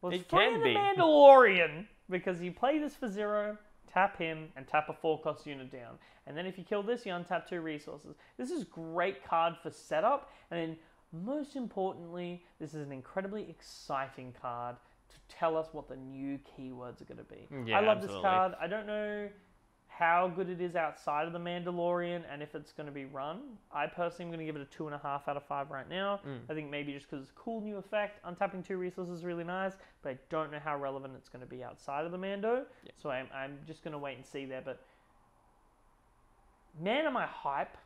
A: Well, it's free in The Mandalorian, because you play this for 0, tap him, and tap a 4-cost unit down. And then if you kill this, you untap 2 resources. This is a great card for setup, and then most importantly, this is an incredibly exciting card to tell us what the new keywords are going to be.
B: Yeah,
A: I love this card. I don't know how good it is outside of The Mandalorian and if it's going to be run. I personally am going to give it a 2.5 out of 5 right now. I think maybe just because it's a cool new effect. Untapping 2 resources is really nice, but I don't know how relevant it's going to be outside of the Mando. Yeah. So I'm just going to wait and see there. But man, am I hype.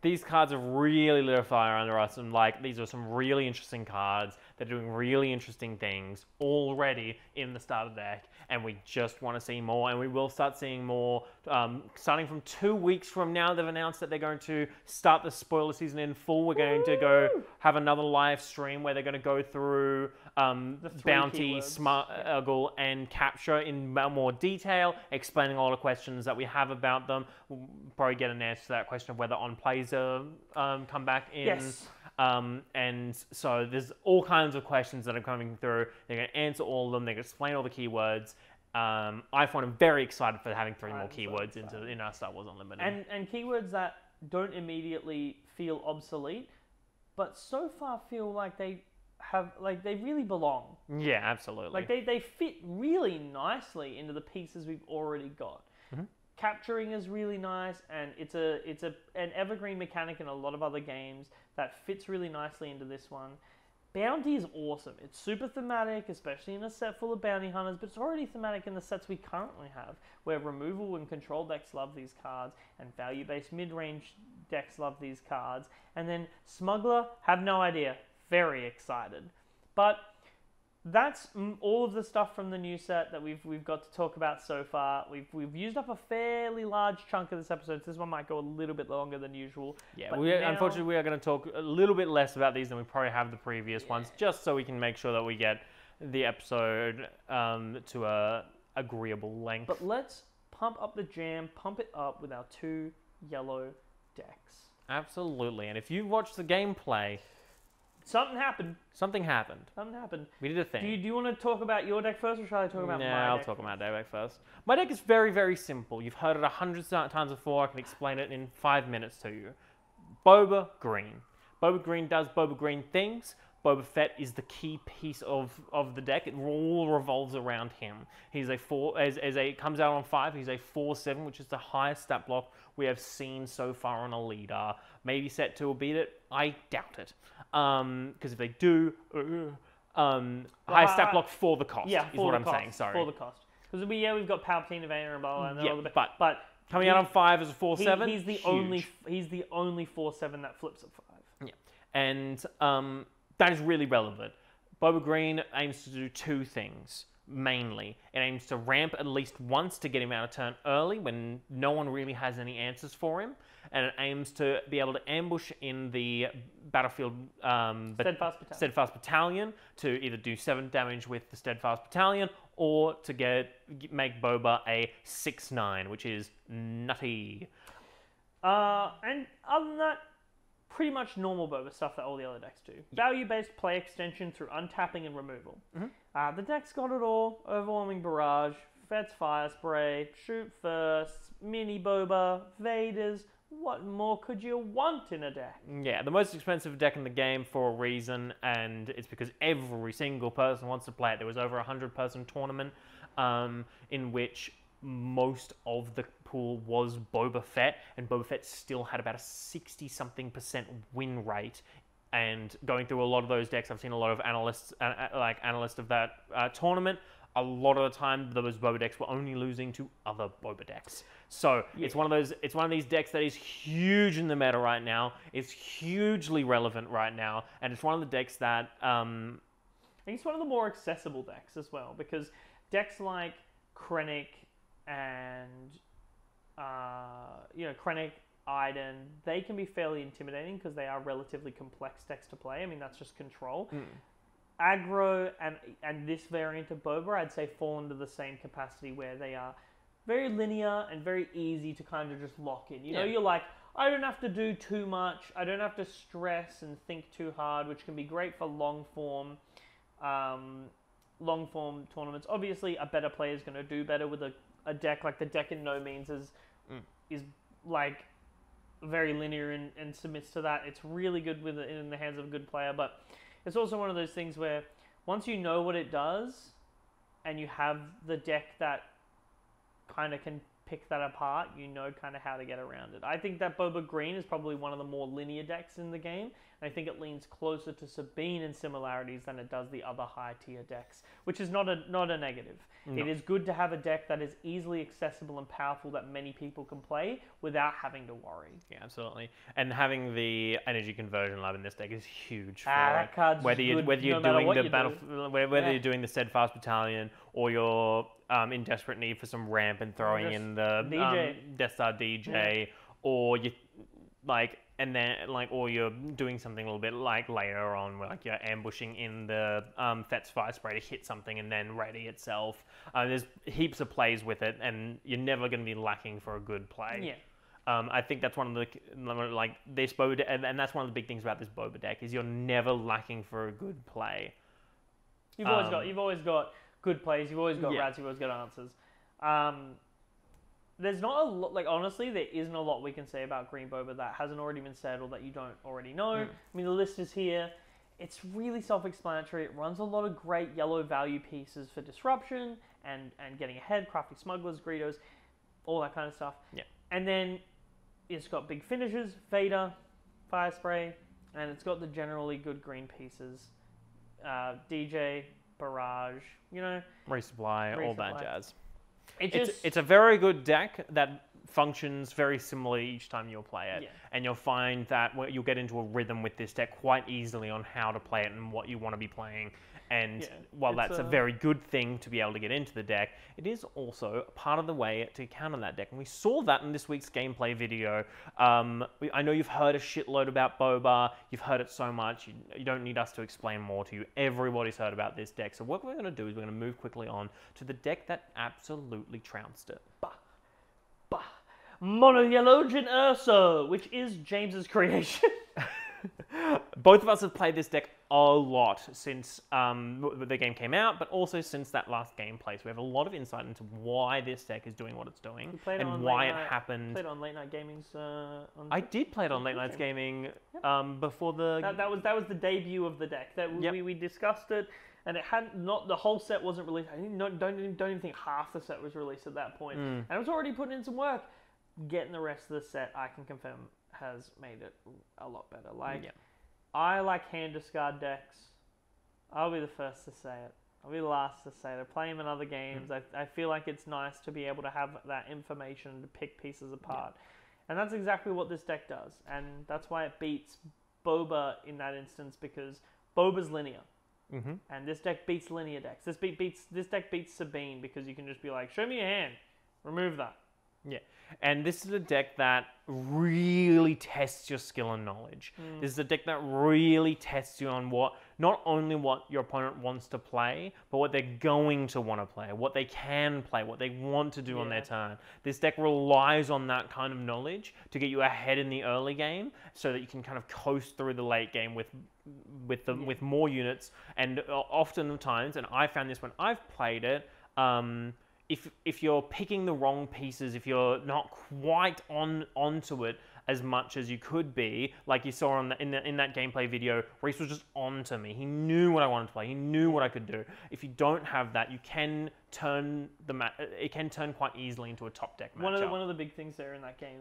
B: These cards have really lit a fire under us, and these are some really interesting cards. They're doing really interesting things already in the starter deck, and we just want to see more, and we will start seeing more. Starting from 2 weeks from now, they've announced that they're going to start the spoiler season in full. We're going to go have another live stream where they're going to go through the Bounty, Smuggle, and Capture in more detail, explaining all the questions that we have about them. We'll probably get an answer to that question of whether on-plays come back in.
A: Yes.
B: And so there's all kinds of questions that are coming through. They're going to answer all of them. They're going to explain all the keywords. I find I'm very excited for having 3 more keywords in our Star Wars Unlimited.
A: And keywords that don't immediately feel obsolete, but so far feel like they really belong.
B: Yeah, absolutely.
A: They fit really nicely into the pieces we've already got. Capturing is really nice, and it's an evergreen mechanic in a lot of other games that fits really nicely into this one. Bounty is awesome. It's super thematic, especially in a set full of bounty hunters, but it's already thematic in the sets we currently have, where removal and control decks love these cards, and value-based mid-range decks love these cards, and then Smuggler, have no idea. Very excited. But that's all of the stuff from the new set that we've got to talk about so far. We've used up a fairly large chunk of this episode, so this one might go a little bit longer than usual.
B: Yeah,
A: but
B: unfortunately we are going to talk a little bit less about these than we probably have the previous ones, just so we can make sure that we get the episode to a agreeable length.
A: But let's pump up the jam, pump it up with our 2 yellow decks.
B: Absolutely, and if you watch the gameplay,
A: Something happened.
B: Something happened. We did a thing.
A: Do you want to talk about your deck first, or shall I talk about my deck?
B: I'll talk about my deck first. My deck is very, very simple. You've heard it 100 times before. I can explain it in 5 minutes to you. Boba Green. Boba Green does Boba Green things. Boba Fett is the key piece of the deck. It all revolves around him. He's a 4, comes out on 5, he's a 4/7, which is the highest stat block we have seen so far on a leader. Maybe set 2 will beat it. I doubt it. Because if they do, highest stat block for the cost, is what I'm saying. Sorry.
A: For the cost. Because we've got Palpatine, Vader, and blah, and
B: but coming out on 5 as a 4/7,
A: he's the only 4/7 that flips at 5.
B: Yeah, and that is really relevant. Boba Green aims to do 2 things mainly. It aims to ramp at least once to get him out of turn early when no one really has any answers for him, and it aims to be able to ambush in the battlefield Steadfast Battalion to either do 7 damage with the Steadfast Battalion or to make Boba a 6/9, which is nutty.
A: And other than that, pretty much normal Boba stuff that all the other decks do. Value-based play extension through untapping and removal. The deck's got it all. Overwhelming Barrage, Fett's Fire Spray, Shoot First, Mini Boba, Vaders. What more could you want in a deck?
B: Yeah, the most expensive deck in the game for a reason, and it's because every single person wants to play it. There was over 100-person tournament in which most of the pool was Boba Fett, and Boba Fett still had about a 60-something% win rate. And going through a lot of those decks, I've seen a lot of analysts of that tournament. A lot of the time, those Boba decks were only losing to other Boba decks. So it's one of these decks that is huge in the meta right now. It's hugely relevant right now, and it's one of the decks that
A: I think it's one of the more accessible decks as well, because decks like Krennic and Krennic, Iden, they can be fairly intimidating because they are relatively complex decks to play. I mean, that's just control. Aggro and this variant of Boba, I'd say, fall into the same capacity where they are very linear and very easy to kind of just lock in. You know, you're like, I don't have to do too much. I don't have to stress and think too hard, which can be great for long form tournaments. Obviously, a better player is going to do better with a deck. Like, the deck in no means is like very linear and submits to that. It's really good in the hands of a good player, but it's also one of those things where once you know what it does and you have the deck that kind of can pick that apart, you know kind of how to get around it. I think that Boba Green is probably one of the more linear decks in the game, and I think it leans closer to Sabine in similarities than it does the other high tier decks, which is not a negative. No. It is good to have a deck that is easily accessible and powerful that many people can play without having to worry.
B: Yeah, absolutely. And having the energy conversion lab in this deck is huge.
A: That card's
B: whether you're doing the Steadfast Battalion or you're in desperate need for some ramp and throwing in the Death Star DJ, or you or you're doing something a little bit like later on, where like you're ambushing in the Fett's Fire Spray to hit something and then ready itself. There's heaps of plays with it, and you're never going to be lacking for a good play.
A: Yeah.
B: I think that's one of the this Boba and that's one of the big things about this Boba deck is you're never lacking for a good play.
A: You've always got good plays. You've always got rats. You've always got answers. There's not a lot, honestly, there isn't a lot we can say about Green Boba that hasn't already been said or that you don't already know. I mean, the list is here. It's really self-explanatory. It runs a lot of great yellow value pieces for disruption and getting ahead, crafting smugglers, Greedos, all that kind of stuff.
B: Yeah.
A: And then it's got big finishes, Vader, Fire Spray, and it's got the generally good green pieces DJ, Barrage, you know,
B: Resupply, all that
A: Resupply.
B: jazz.
A: It's
B: It's a very good deck that functions very similarly each time you'll play it.
A: Yeah.
B: And you'll find that you'll get into a rhythm with this deck quite easily on how to play it and what you want to be playing. And
A: Yeah,
B: while
A: it's
B: that's a very good thing to be able to get into the deck, it is also part of the way to counter that deck. And we saw that in this week's gameplay video. I know you've heard a shitload about Boba. You've heard it so much. You don't need us to explain more to you. Everybody's heard about this deck. So what we're going to do is we're going to move quickly on to the deck that absolutely trounced it.
A: Mono Yellow Jin Urso, which is James's creation.
B: Both of us have played this deck a lot since the game came out, but also since that last gameplay. So we have a lot of insight into why this deck is doing what it's doing and why it happened.
A: Played on Late Night Gaming's.
B: I did play it on Late Night Gaming before the.
A: That was the debut of the deck. That we discussed it, and it hadn't not the whole set wasn't released. I don't even think half the set was released at that point, and it was already putting in some work. Getting the rest of the set, I can confirm, has made it a lot better. I like hand discard decks. I'll be the first to say it. I'll be the last to say it. I play them in other games. I feel like it's nice to be able to have that information to pick pieces apart. And that's exactly what this deck does. And that's why it beats Boba in that instance, because Boba's linear. And this deck beats linear decks. This deck beats Sabine because you can just be like, show me your hand. Remove that.
B: Yeah, and this is a deck that really tests your skill and knowledge. This is a deck that really tests you on not only what your opponent wants to play, but what they're going to want to play, what they can play, what they want to do on their turn. This deck relies on that kind of knowledge to get you ahead in the early game, so that you can kind of coast through the late game with more units. And oftentimes, and I found this when I've played it. If you're picking the wrong pieces, if you're not quite onto it as much as you could be, like you saw in that gameplay video, Reese was just onto me. He knew what I wanted to play. He knew what I could do. If you don't have that, you can turn it can turn quite easily into a top deck matchup.
A: One of the big things there in that game,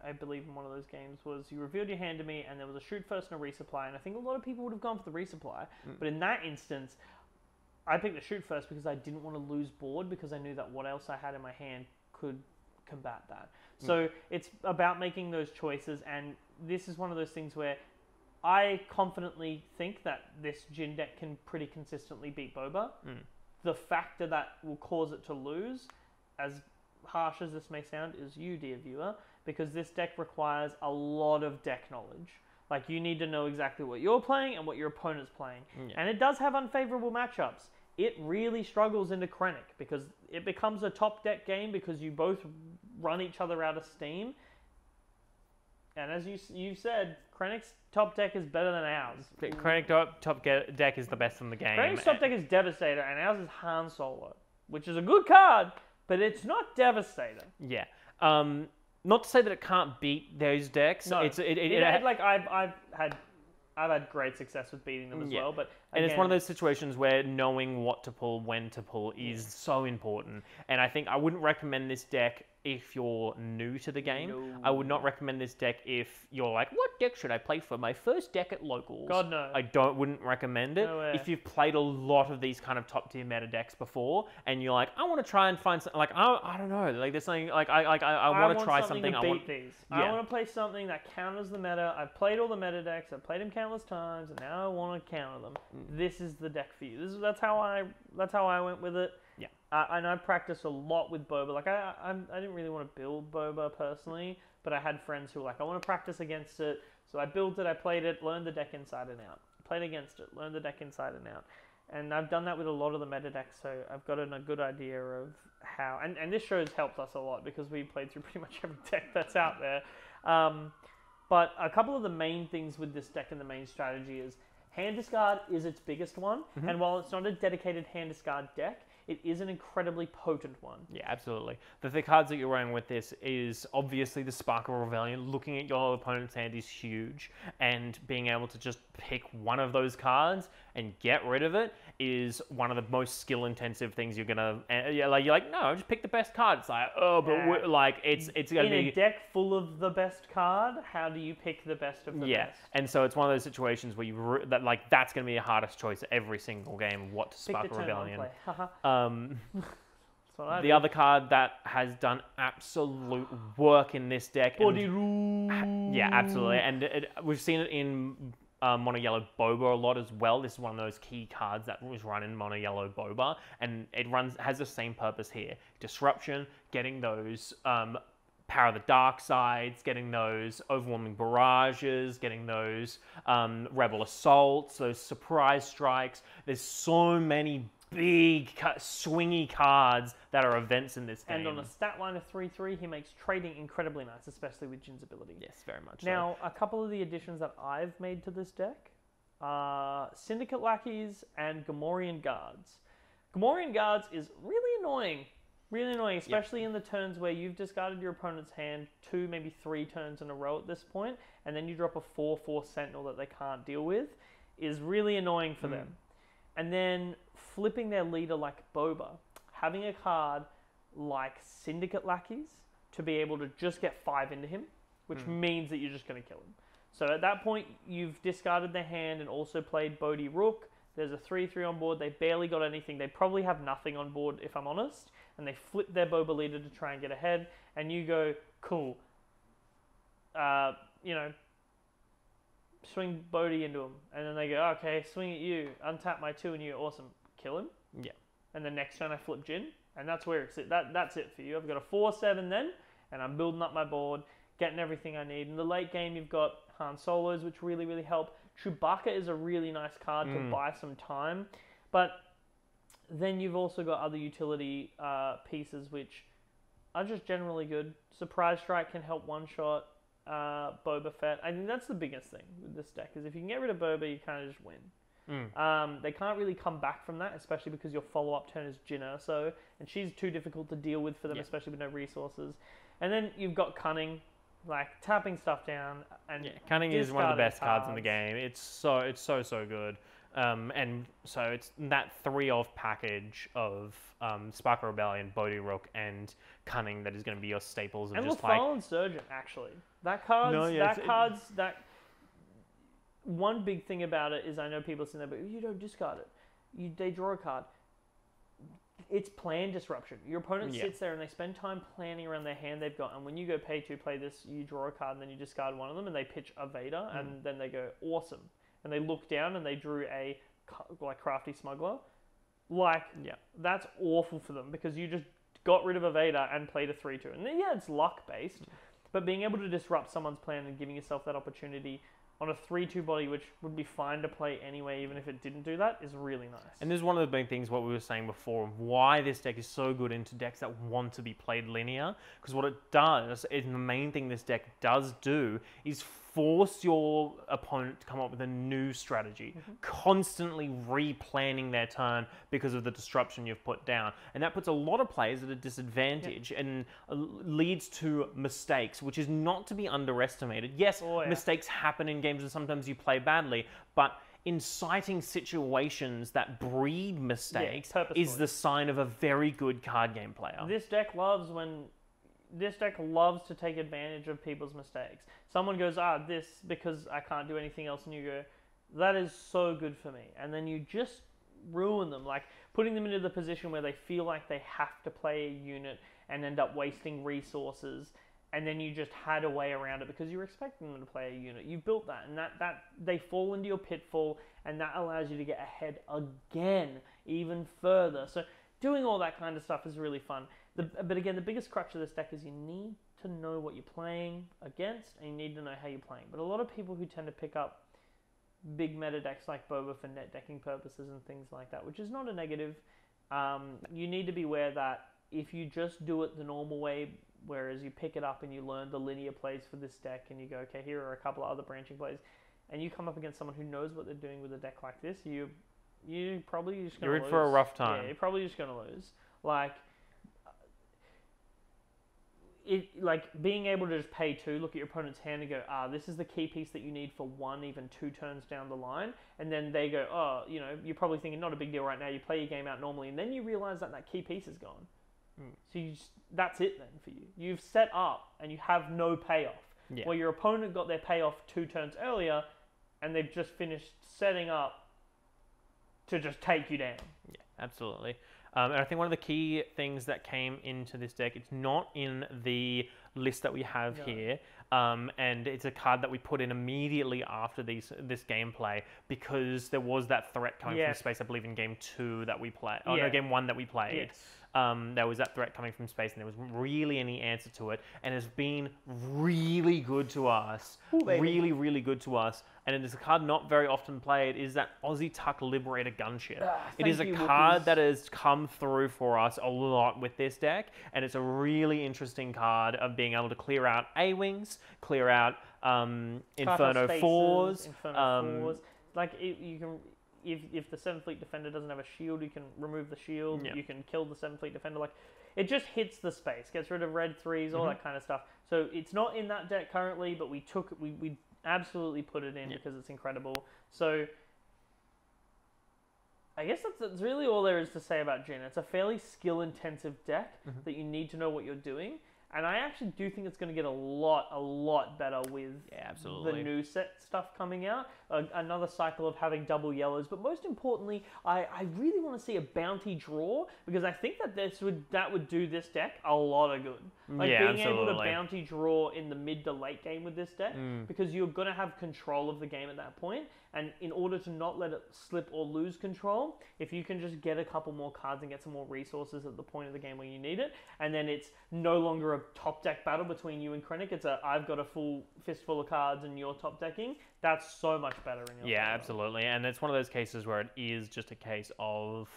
A: I believe in one of those games, was you revealed your hand to me, and there was a shoot first and a resupply, and I think a lot of people would have gone for the resupply, but in that instance, I picked the shoot first because I didn't want to lose board, because I knew that what else I had in my hand could combat that. So it's about making those choices, and this is one of those things where I confidently think that this Jin deck can pretty consistently beat Boba. The factor that will cause it to lose, as harsh as this may sound, is you, dear viewer, because this deck requires a lot of deck knowledge. Like, you need to know exactly what you're playing and what your opponent's playing. And it does have unfavorable matchups. It really struggles into Krennic, because it becomes a top deck game because you both run each other out of steam. And as you've said, Krennic's top deck is better than ours.
B: Krennic top deck is the best in the game.
A: Krennic's top deck is Devastator, and ours is Han Solo, which is a good card, but it's not Devastator.
B: Yeah. Not to say that it can't beat those decks.
A: No, I've had great success with beating them as well, but
B: again, and it's one of those situations where knowing what to pull, when to pull, is so important. And I think I wouldn't recommend this deck if you're new to the game. No. I would not recommend this deck if you're like, what deck should I play for my first deck at locals?
A: God, no.
B: I wouldn't recommend it.
A: No way.
B: If you've played a lot of these kind of top tier meta decks before, and you're like, I want to try and find something, like, I don't know, like there's something, like I want to try something.
A: I want these. Yeah. I want to play something that counters the meta. I've played all the meta decks. I've played them countless times, and now I want to counter them. This is the deck for you. That's how I went with it.
B: Yeah.
A: And I practiced a lot with Boba. Like, I didn't really want to build Boba personally, but I had friends who were like, I want to practice against it. So I built it, I played it, learned the deck inside and out. Played against it, learned the deck inside and out. And I've done that with a lot of the meta decks, so I've gotten a good idea of how... And this show's helped us a lot, because we played through pretty much every deck that's out there. But a couple of the main things with this deck and the main strategy is hand discard is its biggest one. And while it's not a dedicated hand discard deck, it is an incredibly potent one.
B: Yeah, absolutely. The cards that you're running with this is obviously the Spark of Rebellion. Looking at your opponent's hand is huge, and being able to just pick one of those cards and get rid of it is one of the most skill-intensive things you're gonna. You're like, no, just pick the best card. It's like, oh, but like it's gonna
A: in a deck full of the best card. How do you pick the best of the best?
B: And so it's one of those situations where that's gonna be the hardest choice every single game. What to spark a rebellion. The other card that has done absolute work in this deck.
A: Body rule.
B: Yeah, absolutely. And we've seen it in Mono Yellow Boba a lot as well. This is one of those key cards that was run in Mono Yellow Boba. And it has the same purpose here. Disruption, getting those Power of the Dark Sides, getting those Overwhelming Barrages, getting those Rebel Assaults, those Surprise Strikes. There's so many big swingy cards that are events in this game.
A: And on a stat line of 3/3, he makes trading incredibly nice, especially with Jin's ability.
B: Yes, very much
A: Now, a couple of the additions that I've made to this deck are Syndicate Lackeys and Gamorrean Guards. Gamorrean Guards is really annoying. Really annoying, especially in the turns where you've discarded your opponent's hand 2, maybe 3 turns in a row at this point, and then you drop a 4/4 Sentinel that they can't deal with, is really annoying for them. And then flipping their leader like Boba, having a card like Syndicate Lackeys to be able to just get 5 into him, which means that you're just going to kill him. So at that point, you've discarded their hand and also played Bodhi Rook. There's a 3/3 on board. They barely got anything. They probably have nothing on board, if I'm honest. And they flip their Boba leader to try and get ahead. And you go, cool. Swing Bodhi into him. And then they go, okay, swing at you. Untap my 2 and you. Awesome. Kill him.
B: Yeah.
A: And the next turn I flip Jin. And that's where it's that's it for you. I've got a 4/7 then. And I'm building up my board. Getting everything I need. In the late game, you've got Han Solos, which really, really help. Chewbacca is a really nice card to buy some time. But then you've also got other utility pieces, which are just generally good. Surprise Strike can help one-shot Boba Fett. I think that's the biggest thing with this deck, is if you can get rid of Boba, you kind of just win. They can't really come back from that, especially because your follow-up turn is Jyn Erso, and she's too difficult to deal with for them, especially with no resources. And then you've got Cunning, like tapping stuff down. And
B: Cunning is one of the best cards in the game. It's so good. And so it's that 3-off package of Spark Rebellion, Bodhi Rook, and Cunning that is going to be your staples.
A: And
B: just
A: Fallen Surgeon, actually. That one big thing about it is, I know people say that, but you don't discard it. They draw a card. It's plan disruption. Your opponent sits there and they spend time planning around their hand they've got, and when you go pay 2, play this, you draw a card and then you discard one of them, and they pitch a Vader, and then they go, awesome. And they look down and they drew a Crafty Smuggler. That's awful for them, because you just got rid of a Vader and played a 3/2. And it's luck-based, but being able to disrupt someone's plan and giving yourself that opportunity on a 3/2 body, which would be fine to play anyway, even if it didn't do that, is really nice.
B: And this is one of the big things, what we were saying before, of why this deck is so good into decks that want to be played linear. Because what it does, and the main thing this deck does do, is force your opponent to come up with a new strategy, constantly replanning their turn because of the disruption you've put down. And that puts a lot of players at a disadvantage and leads to mistakes, which is not to be underestimated. Yes, mistakes happen in games and sometimes you play badly, but inciting situations that breed mistakes is the sign of a very good card game player.
A: This deck loves to take advantage of people's mistakes. Someone goes, this because I can't do anything else, and you go, that is so good for me. And then you just ruin them, like putting them into the position where they feel like they have to play a unit and end up wasting resources, and then you just had a way around it because you were expecting them to play a unit. You built that, and that they fall into your pitfall, and that allows you to get ahead again, even further. So doing all that kind of stuff is really fun. But again, the biggest crutch of this deck is you need to know what you're playing against, and you need to know how you're playing. But a lot of people who tend to pick up big meta decks like Boba for net decking purposes and things like that, which is not a negative, you need to be aware that if you just do it the normal way, whereas you pick it up and you learn the linear plays for this deck, and you go, okay, here are a couple of other branching plays, and you come up against someone who knows what they're doing with a deck like this, you're probably just going to lose.
B: You're in for a rough time.
A: Yeah, you're probably just going to lose. Like, like being able to just pay 2, look at your opponent's hand and go, this is the key piece that you need for 1, even 2 turns down the line, and then they go, oh, you know, you're probably thinking not a big deal right now. You play your game out normally, and then you realize that key piece is gone. So that's it then for you. You've set up and you have no payoff.
B: Yeah.
A: Where your opponent got their payoff 2 turns earlier, and they've just finished setting up to just take you down.
B: Yeah, absolutely. And I think one of the key things that came into this deck, it's not in the list that we have here, and it's a card that we put in immediately after this gameplay because there was that threat coming from space, I believe, in game 2 that we played. Oh, no, game 1 that we played.
A: Yes.
B: There was that threat coming from space, and there wasn't really any answer to it, and it's been really good to us.
A: Ooh,
B: really, really good to us. And it is a card not very often played, is that Aussie Tuck Liberator Gunship. It is a card that has come through for us a lot with this deck, and it's a really interesting card of being able to clear out A-Wings, clear out Inferno 4s.
A: Inferno 4s. Like, you can... If the 7th Fleet Defender doesn't have a shield, you can remove the shield. You can kill the 7th Fleet Defender. Like, it just hits the space, gets rid of red 3s, all that kind of stuff. So it's not in that deck currently, but we absolutely put it in because it's incredible. So I guess that's really all there is to say about Jin. It's a fairly skill-intensive deck that you need to know what you're doing. And I actually do think it's going to get a lot better with the new set stuff coming out. Another cycle of having double yellows. But most importantly, I really want to see a bounty draw, because I think that would do this deck a lot of good. Like being able to bounty draw in the mid to late game with this deck, because you're going to have control of the game at that point. And in order to not let it slip or lose control, if you can just get a couple more cards and get some more resources at the point of the game where you need it, and then it's no longer a top deck battle between you and Krennic, it's I've got a full fistful of cards and you're top decking, that's so much better in your favor.
B: Absolutely. And it's one of those cases where it is just a case of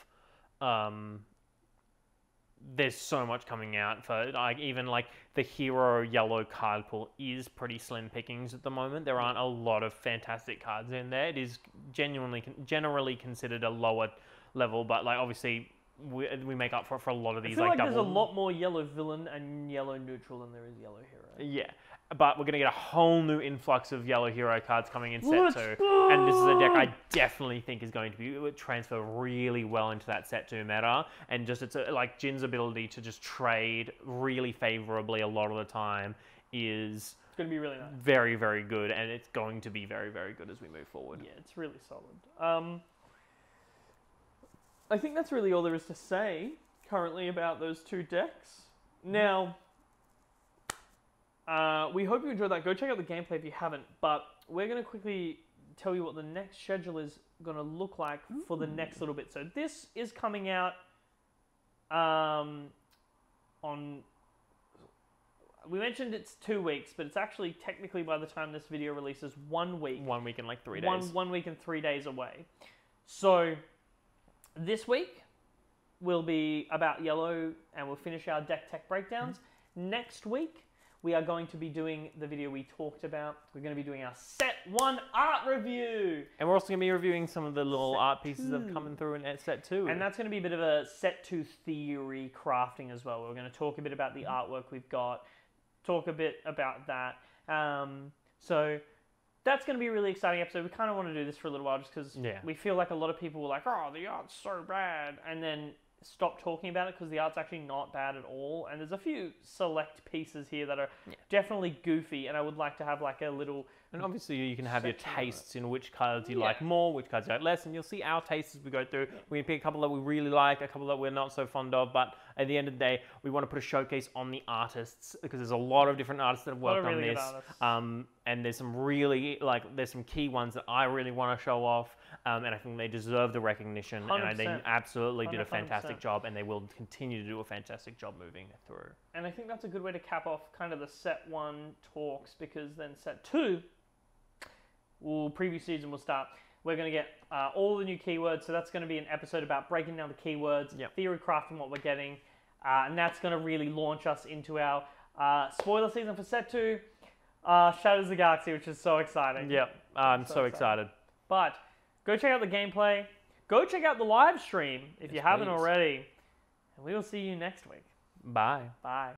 B: there's so much coming out for even the hero yellow card pool is pretty slim pickings at the moment. There aren't a lot of fantastic cards in there. It is generally considered a lower level, but obviously we make up for a lot of these.
A: I feel like there's a lot more yellow villain and yellow neutral than there is yellow hero.
B: Yeah. But we're going to get a whole new influx of yellow hero cards coming in set 2. And this is a deck I definitely think is going to be transfer really well into that set 2 meta. And just it's Jin's ability to just trade really favorably a lot of the time is...
A: It's going to be really nice.
B: Very, very good. And it's going to be very, very good as we move forward.
A: Yeah, it's really solid. I think that's really all there is to say currently about those 2 decks. Now... we hope you enjoyed that. Go check out the gameplay if you haven't. But we're going to quickly tell you what the next schedule is going to look like for the next little bit. So this is coming out on... We mentioned it's 2 weeks, but it's actually technically by the time this video releases 1 week.
B: 1 week and 3 days.
A: 1 week and 3 days away. So this week will be about yellow, and we'll finish our deck tech breakdowns. Next week, we are going to be doing the video we talked about. We're going to be doing our Set 1 art review.
B: And we're also going to be reviewing some of the little art pieces that have come through in Set 2.
A: And that's going to be a bit of a Set 2 theory crafting as well. We're going to talk a bit about the artwork we've got, talk a bit about that. So that's going to be a really exciting episode. We kind of want to do this for a little while just because we feel like a lot of people were like, oh, the art's so bad. And then stop talking about it because the art's actually not bad at all, and there's a few select pieces here that are definitely goofy, and I would like to have a little...
B: And obviously you can have your tastes in which cards you like more, which cards you like less, and you'll see our tastes as we go through. We can pick a couple that we really like, a couple that we're not so fond of, but at the end of the day, we want to put a showcase on the artists because there's a lot of different artists that have worked on this. And there's some really, there's some key ones that I really want to show off, and I think they deserve the recognition,
A: 100%.
B: and they absolutely did a
A: 100%.
B: fantastic job, and they will continue to do a fantastic job moving through.
A: And I think that's a good way to cap off kind of the Set 1 talks, because then Set 2, preview season will start. We're going to get all the new keywords, so that's going to be an episode about breaking down the keywords, theory crafting what we're getting, and that's going to really launch us into our spoiler season for Set 2, Shadows of the Galaxy, which is so exciting.
B: Yep, I'm so excited.
A: But go check out the gameplay. Go check out the live stream if you haven't already. And we will see you next week.
B: Bye.
A: Bye.